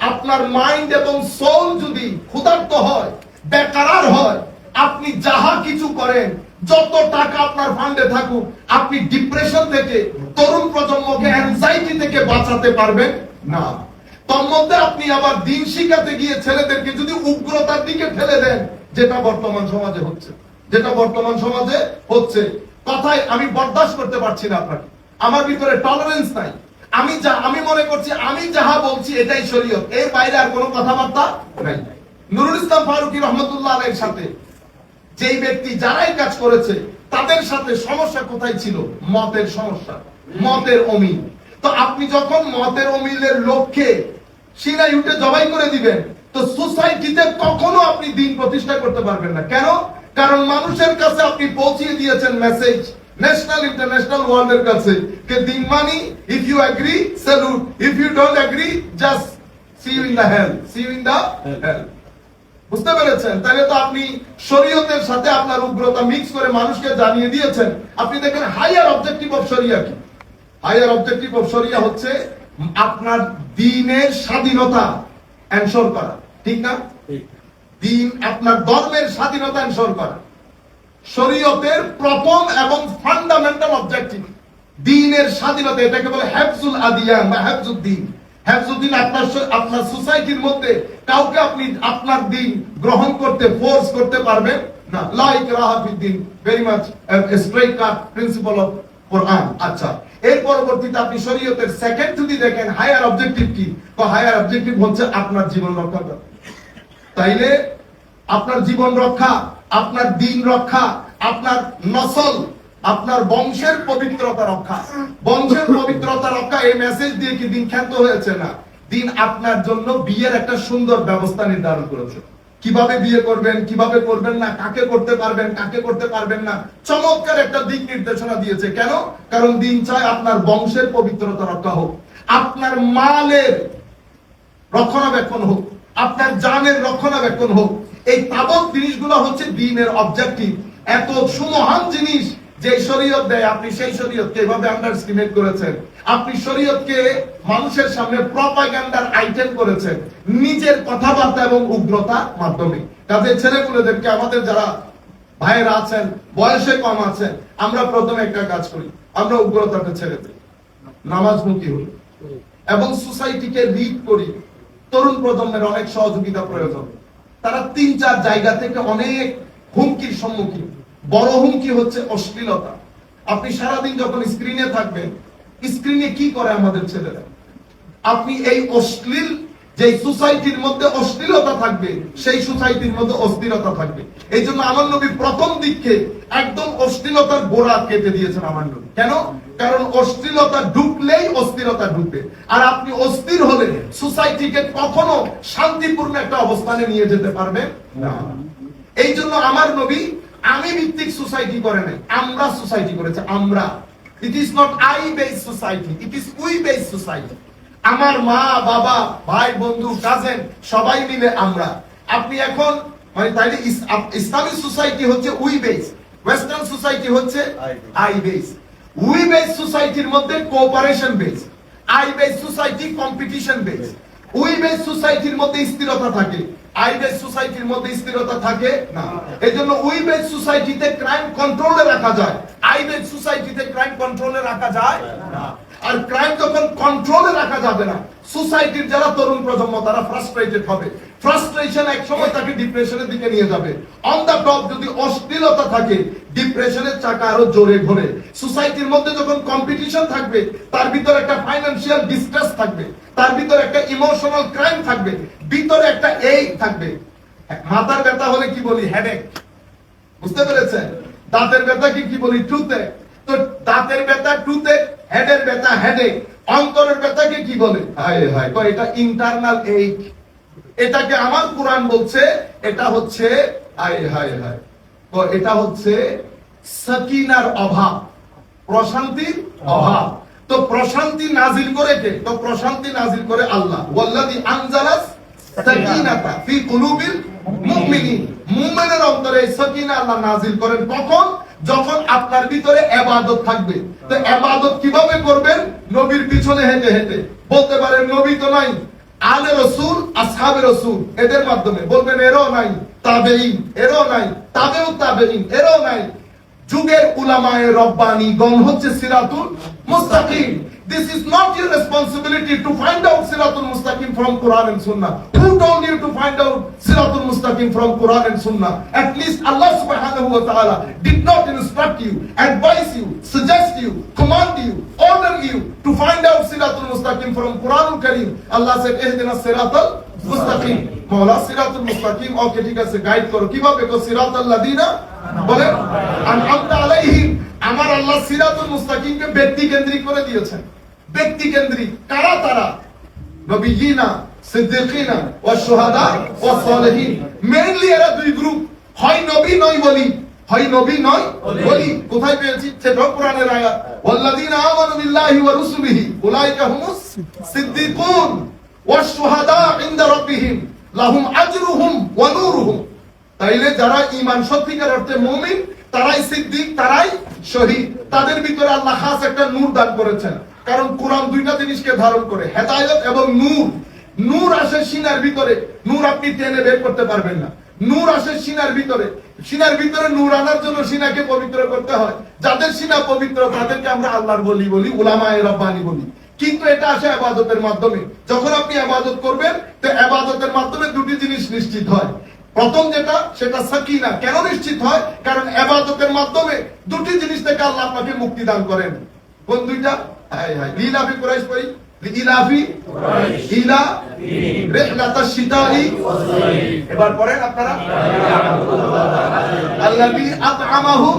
আপনার মাইন্ড এবং সোল যদি ক্ষুধার্ত হয়, বেকারার হয়, আপনি যাহা কিছু করেন, যত টাকা আপনার ফান্ডে থাকুক, আপনি ডিপ্রেশন থেকে, তরুণ প্রজন্মকে অ্যাংজাইটি থেকে বাঁচাতে পারবেন না। তার মধ্যে আপনি আবার দিন শিখাতে গিয়ে ছেলেদেরকে যদি উগ্রতার দিকে ঠেলে দেন, যেটা বর্তমান সমাজে হচ্ছে, কথায় আমি বরদাস্ত করতে পারছি না আপনাকে। আমার ভিতরে টলারেন্স নাই, আমি মনে করছি আমি যাহা বলছি এটাই শরীয়ত, এর বাইরে আর কোনো কথাবার্তা নাই। নুরুল ইসলাম ফারুকী রহমতুল্লাহ আলাইহির সাথে যেই ব্যক্তি যারাই কাজ করেছে তাদের সাথে সমস্যা কোথায় ছিল? মতের সমস্যা, মতের অমিল। তো আপনি যখন মতের অমিলের লক্ষ্যে সিনাই উঠে জবাই করে দিবেন, তো সোসাইটিতে কখনো আপনি দিন প্রতিষ্ঠা করতে পারবেন না। কেন? কারণ মানুষের কাছে আপনি পৌঁছিয়ে দিয়েছেন মেসেজ, ন্যাশনাল ইন্টারন্যাশনাল ওয়ার্ল্ডের কাছে, কে দিন মানি, if you agree salute, if you don't agree just see you in the hell, see you in the hell. বুঝতে পেরেছেন? তাহলে তো আপনি শরীয়তের সাথে আপনার উগ্রতা মিক্স করে মানুষকে জানিয়ে দিয়েছেন। আপনি দেখেন হাইয়ার অবজেক্টিভ অফ শরিয়া কি? হাইয়ার অবজেক্টিভ অফ শরিয়া হচ্ছে আপনার দ্বীনের স্বাধীনতা এনশোর করা, ঠিক না? দ্বীন, আপনার ধর্মের স্বাধীনতা এনশোর করা শরীয়তের প্রথম এবং ফান্ডামেন্টাল অবজেক্টিভ। দ্বীনের স্বাধীনতা, এটাকে বলে হেফজুল আদিয়ান বা হেফজুদ্দিন। হেফজুদ্দিন, আপনার সোসাইটির মধ্যে কাউকে আপনি আপনার দ্বীন গ্রহণ করতে ফোর্স করতে পারবেন না। লা ইকরাহা ফিদ্দীন, very much straight cut principle of Quran. আচ্ছা, এর পরবর্তীতে আপনি শরীয়তের সেকেন্ড যদি দেখেন হায়ার অবজেক্টিভ কি, তো হায়ার অবজেক্টিভ হচ্ছে আপনার জীবন রক্ষা করা। তাইলে আপনার জীবন রক্ষা, আপনার দ্বীন রক্ষা, আপনার নসল, আপনার বংশের পবিত্রতা রক্ষা, বংশের পবিত্রতা রক্ষা, এই মেসেজ দিয়ে কি দ্বীন ক্ষান্ত হয়েছে? না। দ্বীন আপনার জন্য বিয়ের একটা সুন্দর ব্যবস্থা নির্ধারণ করেছে। কিভাবে বিয়ে করবেন, কিভাবে করবেন না, কাকে করতে পারবেন, কাকে করতে পারবেন না, চমৎকার একটা দিক নির্দেশনা দিয়েছে। কেন? কারণ দ্বীন চায় আপনার বংশের পবিত্রতা রক্ষা হোক, আপনার মালের রক্ষণাবেক্ষণ হোক, আপনার জানের রক্ষণাবেক্ষণ হোক। এই তাবৎ জিনিসগুলো হচ্ছে দ্বীনের অবজেক্টিভ। এত সুমহান জিনিস যে শরীয়ত দেয়, আপনি সেই শরীয়তকে এভাবে আন্ডারএস্টিমেট করেছেন। আপনি শরীয়তকে মানুষের সামনে প্রপাগান্ডার আইটেম করেছেন নিজের কথাবার্তা এবং উগ্রতার মাধ্যমে। কাজে ছেলেগুলোদেরকে, আমাদের যারা ভাইয়েরা আছেন, বয়সে কম আছেন, আমরা প্রথমে একটা কাজ করি, আমরা উগ্রতাকে ছেড়ে দিই, নামাজমুখী হই এবং সোসাইটিকে লিড করি। তরুণ প্রজন্মের অনেক সহযোগিতা প্রয়োজন। তারা ৩-৪ জায়গা থেকে অনেক হুমকির সম্মুখীন। বড় হুমকি হচ্ছে অশ্লীলতা। আপনি সারাদিন যখন স্ক্রিনে থাকবেন, স্ক্রিনে কি করে আমাদের ছেলেরা? আপনি এই অশ্লীল, যে সোসাইটির মধ্যে অশ্লীলতা থাকবে, সেই সোসাইটির মধ্যে অস্থিরতা থাকবে। এই জন্য আমার নবী প্রথম দিকে একদম অশ্লীলতার গোড়া কেটে দিয়েছেন আমার নবী। কেন? কারণ অশ্লীলতা ঢুকলেই অস্থিরতা ঢুকবে, আর আপনি অস্থির হলে সোসাইটিকে কখনো শান্তিপূর্ণ একটা অবস্থানে নিয়ে যেতে পারবেন না। এই জন্য আমার নবী আমি ভিত্তিক সোসাইটি করে নাই, আমরা সোসাইটি করেছে। আমরা, it is not I base society, it is we base society. আমার মা, বাবা, ভাই, বন্ধু, কাজিন, সবাই মিলে আমরা। আপনি এখন মানে তাইলে ইসলামিক সোসাইটি হচ্ছে উই বেস, ওয়েস্টার্ন সোসাইটি হচ্ছে আই বেস। উই বেস সোসাইটির মধ্যে cooperation base, I base society competition base. We base সোসাইটির মধ্যে স্থিরতা থাকে, আই বেস সোসাইটির মধ্যে স্থিরতা থাকে না। এই জন্য উই বেস সোসাইটিতে ক্রাইম কন্ট্রোলে রাখা যায়, আই বেস সোসাইটিতে ক্রাইম কন্ট্রোলে রাখা যায় না। আর ক্রাইম যখন কন্ট্রোলে রাখা যাবে না, সোসাইটির যারা তরুণ প্রজন্ম তারা ফ্রাস্ট্রেটেড হবে। ফ্রাস্ট্রেশন এক সময় তাকে ডিপ্রেশনের দিকে নিয়ে যাবে। অন দা টপ যদি অশ্লীলতা থাকে, ডিপ্রেশনের চাকা আরো জোরে ঘোরে। সোসাইটির মধ্যে যখন কম্পিটিশন থাকবে, তার ভিতরে একটা ফাইন্যান্সিয়াল ডিস্ট্রেস থাকবে, তার ভিতরে একটা ইমোশনাল ক্রাইম থাকবে, ভিতরে একটা এই থাকবে। মাথার ব্যথা হলে কি বলি? হেডেক। বুঝতে পেরেছেন? দাঁতের ব্যথা কি বলি? টুথেক। তো দাঁতের ব্যথা টুথেক, হেডের ব্যথা হেডেক, অন্তরের ব্যথাকে কি বলে? হায় হায়, এটা ইন্টারনাল এইক। এটাকে আমার কোরআন বলছে এটা হচ্ছে হায় হায় হায়, তো এটা হচ্ছে সাকিনার অভাব, প্রশান্তির অভাব। তো প্রশান্তি নাজিল করে কে? তো প্রশান্তি নাজিল করে আল্লাহ। ওয়াল্লাযী আনজালাস সাকিনাতা ফি কুলুবিল মুমিনিন। মুমিনের অন্তরে সাকিনা আল্লাহ নাজিল করেন কখন? যখন আপনার ভিতরে ইবাদত থাকবে। তো ইবাদত কিভাবে করবেন? নবীর পিছনে হেঁটে হেঁটে। বলতে পারেন নবী তো নাই, আলে রাসূল, আসহাবে রাসূল, এদের মাধ্যমে বলবেন এরও নাই, তাবেঈন এরও নাই, তাবেউত তাবেঈন এরও নাই। যুগের উলামায়ে রব্বানি গণ হচ্ছে সিরাতুল মুস্তাকিম, This is not your responsibility to find out Siratul Mustaqim from Quran and Sunnah. Who told you to find out Siratul Mustaqim from Quran and Sunnah? At least Allah subhanahu wa ta'ala did not instruct you, advise you, suggest you, command you, order you to find out Siratul Mustaqim from Quranul Kareem. Allah said, Ihdinas Siratal Mustaqim. Mawla Siratul Mustaqim, okay, ঠিক আছে, গাইড করো কিভাবে? কো সিরাতাল লাযিনা বলেন আনআমতা আলাইহিম। আমার আল্লাহ সিরাতুল মুস্তাকিমকে ব্যক্তি কেন্দ্রিক করে দিয়েছেন। ব্যক্তি কেন্দ্রিক কারা? তারা নবিয়িনা, সিদ্দিকিনা ওয়া শুহাদা ওয়া সালিহিন। মেইনলি এরা দুই গ্রুপ, হয় নবী নয় ওলি, হয় নবী নয় ওলি। কোথায় পেয়েছি? সেটা কোরআনের আয়াত, ওয়াল্লাযিনা আমানু বিল্লাহি ওয়া রাসূলিহি উলাইকা হুমুস সিদ্দিকুন ওয়া শুহাদা ইনদা রাব্বিহিম লাহুম আজরুহুম ওয়া নূরুহুম। তাইলে যারা ঈমান সত্যিকার অর্থে মুমিন, তারাই সিদ্দিক, তারাই শহীদ। তাদের ভিতরে আল্লাহ খাস একটা নূর দান করেছেন, কারণ কোরআন দুইটা জিনিসকে ধারণ করে, হেদায়েত এবং নূর। নূর আসে সিনার ভিতরে, নূর আপনি টেনে বের করতে পারবেন না। নূর আসে সিনার ভিতরে, সিনার ভিতরে নূর আনার জন্য সিনাকে পবিত্র করতে হয়। যাদের সিনা পবিত্র তাদেরকে আমরা আল্লাহর ওলি বলি, উলামায়ে রাব্বানী বলি। কিন্তু এটা আসে ইবাদতের মাধ্যমে। যখন আপনি ইবাদত করবেন, তো ইবাদতের মাধ্যমে দুটি জিনিস নিশ্চিত হয়। প্রথম যেটা, সেটা সাকিনা। কেন নিশ্চিত হয়? কারণ ইবাদতের মাধ্যমে দুটি জিনিস থেকে আল্লাহ আপনাকে মুক্তি দান করেন। কোন দুইটা? হায় হায়, লিলাফি কুরাইশ পড়ি, লিলাফি কুরাইশ ইলা রিহলাতাশ শিতাই ওয়াস সাইফ। এবার পড়েন আপনারা, আল্লাযী আত'আমাহুম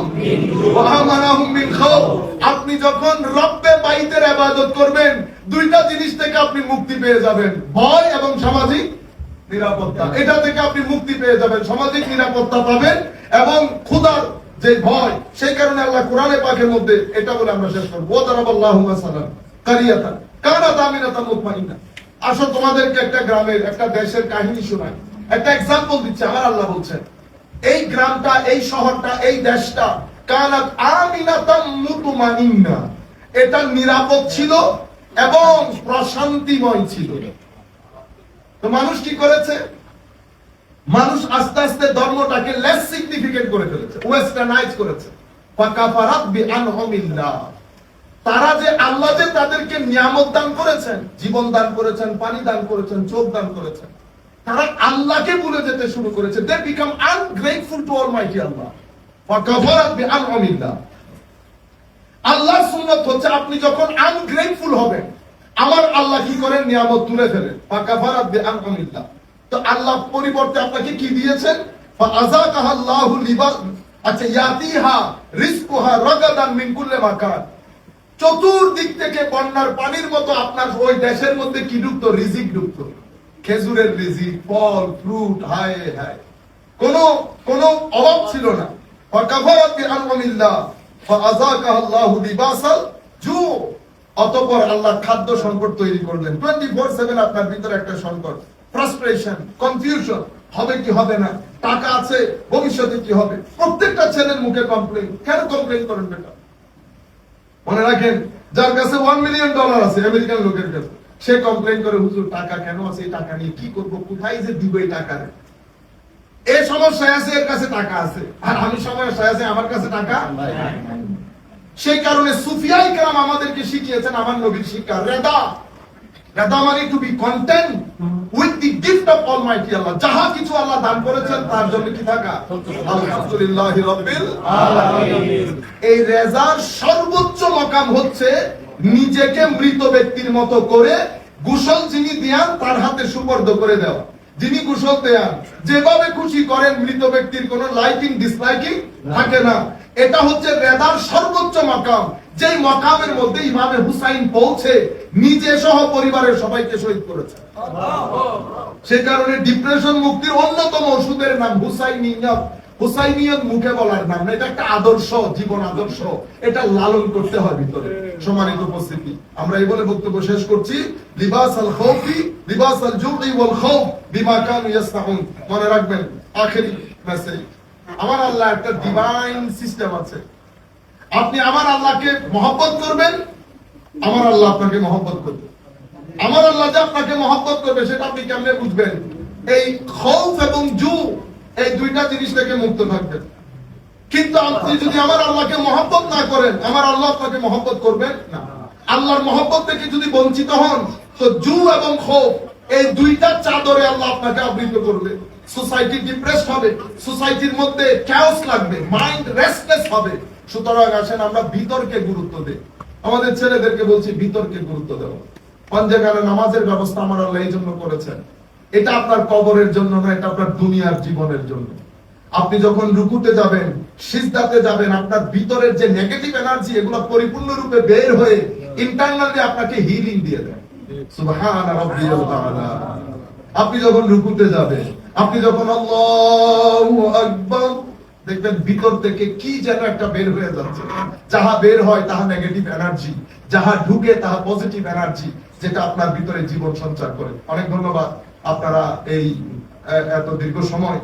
ওয়া আমানাহুম মিন খাউফ। আপনি যখন রব্বে বাইতের ইবাদত করবেন, দুইটা জিনিস থেকে আপনি মুক্তি পেয়ে যাবেন, ভয় এবং সামাজিক নিরাপত্তা। এটা থেকে আপনি মুক্তি পেয়ে যাবেন, সামাজিক নিরাপত্তা পাবেন এবং খোদার যে ভয়। সেই কারণে আল্লাহ কোরআনে পাকের মধ্যে এটা বলে আমরা শেষ করব, ওয়া দারাবাল্লাহু মাসালান কারিয়াতান কানাত আমিনাতান মুতমাইন্না। আসো তোমাদেরকে একটা গ্রামের, একটা দেশের কাহিনী শোনাই, একটা एग्जांपल দিচ্ছি। আমার আল্লাহ বলছেন, এই গ্রামটা, এই শহরটা, এই দেশটা কানাত আমিনাতান মুতমাইন্না, এটা নিরাপদ ছিল এবং প্রশান্তিময় ছিল। তো মানুষ কি করেছে? মানুষ আস্তে আস্তে ধর্মটাকে লেস সিগনিফিকেন্ট করে ফেলেছে, ওয়েস্টার্নাইজ করেছে। ফাকাফারাত বিআনহুমিল্লাহ। তারা যে আল্লাহ যে তাদেরকে নিয়ামত দান করেছেন, জীবন দান করেছেন, পানি দান করেছেন, চোখ দান করেছেন, তারা আল্লাহকে ভুলে যেতে শুরু করেছে। They became ungrateful to almighty Allah. ফাকাফারাত বিআনহুমিল্লাহ। আল্লাহর সুন্নাত হচ্ছে, আপনি যখন আনগ্রেটফুল হবেন, আমার আল্লাহ কি করেন? নিয়ামত তুলে ফেলেন। ফাকাফারাত বিআনহুমিল্লাহ। তো আল্লাহ পরিবর্তে আপনাকে কি দিয়েছেন? ফাআযাকাহাল্লাহু লিবাস, আচ্ছা, ইয়াতিহা রিজকুহা রাগাদান মিন কুল্লি মাকান। চতুর্দিক থেকে বন্যার পানির মতো আপনার ওই দেশের মধ্যে কি ঢুকতো? রিজিক ঢুকতো, খেজুরের রিজিক, ফল, ফ্রুট, হায় হায়, কোনো অভাব ছিল না। ফাকাফারাত বিআনহুমিল্লাহ ফাআযাকাহাল্লাহু লিবাসাল জু। অতঃপর আল্লাহ খাদ্য সংকট তৈরি করলেন। 24/7 আপনার ভিতরে একটা সংকট, ফ্রাস্ট্রেশন, কনফিউশন, হবে কি হবে না, টাকা আছে, ভবিষ্যতে কি হবে। প্রত্যেকটা ছেলের মুখে কমপ্লেইন। কেন কমপ্লেইন করেন বেটা? মনে রাখেন, যার কাছে $1 মিলিয়ন আছে, আমেরিকান লোকের কাছে, সে কমপ্লেইন করে, হুজুর টাকা কেন আছে, এই টাকা নিয়ে কি করব, কোথায় যে দিব এই টাকা। এই সমস্যায় আছে, এর কাছে টাকা আছে, আর আমি সমস্যায় আছে, আমার কাছে টাকা নাই। সেই কারণে সুফিয়াই কেরাম আমাদেরকে শিখিয়েছেন আমার নবীর শিক্ষা, রেদা। রেদা মানে to be content with the gift of almighty Allah. যাহা কিছু আল্লাহ দান করেছেন তার জন্য কি থাকা? আলহামদুলিল্লাহি রাব্বিল আলামিন। এই রেজার সর্বোচ্চ মাকাম হচ্ছে নিজেকে মৃত ব্যক্তির মতো করে গোসল যিনি দেন তার হাতে সুপর্দ করে দেওয়া। যিনি গোসল দেন, যেভাবে খুশি করেন, মৃত ব্যক্তির কোনো লাইকিং ডিসলাইকিং থাকে না। এটা হচ্ছে রেদার সর্বোচ্চ মাকাম, যেই মাকামের মধ্যে ইমামে হুসাইন পৌঁছে নিজে সহ পরিবারের সবাইকে শহীদ করেছে। সেই কারণে ডিপ্রেশন মুক্তির অন্যতম ওষুধের নাম হুসাইনিয়ত। হুসাইনিয়ত মুখে বলার নাম না, এটা একটা আদর্শ, জীবন আদর্শ। এটা লালন করতে হয় ভিতরে। সম্মানিত উপস্থিতি, আমরা এই বলে বক্তব্য শেষ করছি। লিবাসাল খাউফি লিবাসাল জুই ওয়াল খাউফ বিমা কানু ইয়াসনাউন। মনে রাখবেন, আখেরি মেসেজ, আমার আল্লাহ একটা ডিভাইন সিস্টেম আছে। আপনি আমার আল্লাহকে মহব্বত করবেন, আমার আল্লাহ আপনাকে মহব্বত করবে। আমার আল্লাহ যে আপনাকে মহব্বত করবে সেটা আপনি কেমনে বুঝবেন? এই খৌফ এবং জু, এই দুইটা জিনিস থেকে মুক্ত থাকবেন। কিন্তু আপনি যদি আমার আল্লাহকে মহব্বত না করেন, আমার আল্লাহ আপনাকে মহব্বত করবেন না। আল্লাহর মহব্বত থেকে যদি বঞ্চিত হন, তো জু এবং খৌফ এই দুইটা চাদরে আল্লাহ আপনাকে আবৃত করবে। সোসাইটি ডিপ্রেসড হবে, সোসাইটির মধ্যে ক্যাওস লাগবে, মাইন্ড রেস্টলেস হবে। সুতরাং আসেন আমরা বিতর্কে গুরুত্ব দেই। আমাদের ছেলেদেরকে বলছি বিতর্কে গুরুত্ব দেব। পাঞ্জাগারে নামাজের ব্যবস্থা আমার আল্লাহ এই জন্য করেছেন, এটা আপনার কবরের জন্য না, এটা আপনার দুনিয়ার জীবনের জন্য। আপনি যখন রুকুতে যাবেন, সিজদাতে যাবেন, আপনার ভিতরের যে নেগেটিভ এনার্জি এগুলো পরিপূর্ণরূপে বের হয়ে ইন্টারনালি আপনাকে হিলিং দিয়ে দেয়। সুবহান রাব্বিয়াল আ'লা। আপনি যখন রুকুতে যাবেন, আপনি যখন আল্লাহু আকবার, দেখবেন ভিতর থেকে কি যেন একটা বের হয়ে যাচ্ছে। যাহা বের হয় তাহা নেগেটিভ এনার্জি, যাহা ঢুকে তাহা পজিটিভ এনার্জি, যেটা আপনার ভিতরে জীবন সঞ্চার করে। অনেক ধন্যবাদ, আপনারা এই এত দীর্ঘ সময়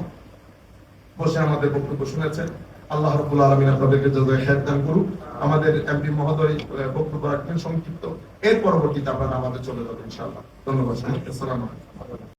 বসে আমাদের বক্তব্য শুনেছেন। আল্লাহ রাব্বুল আলামিন আপনাদেরকে জাযায়ে খায়র দান করুক। আমাদের এমপি মহোদয় বক্তব্য রাখবেন সংক্ষিপ্ত, এর পরবর্তীতে আমরা নামাজে চলে যাব ইনশাআল্লাহ। ধন্যবাদ। আসসালামু আলাইকুম।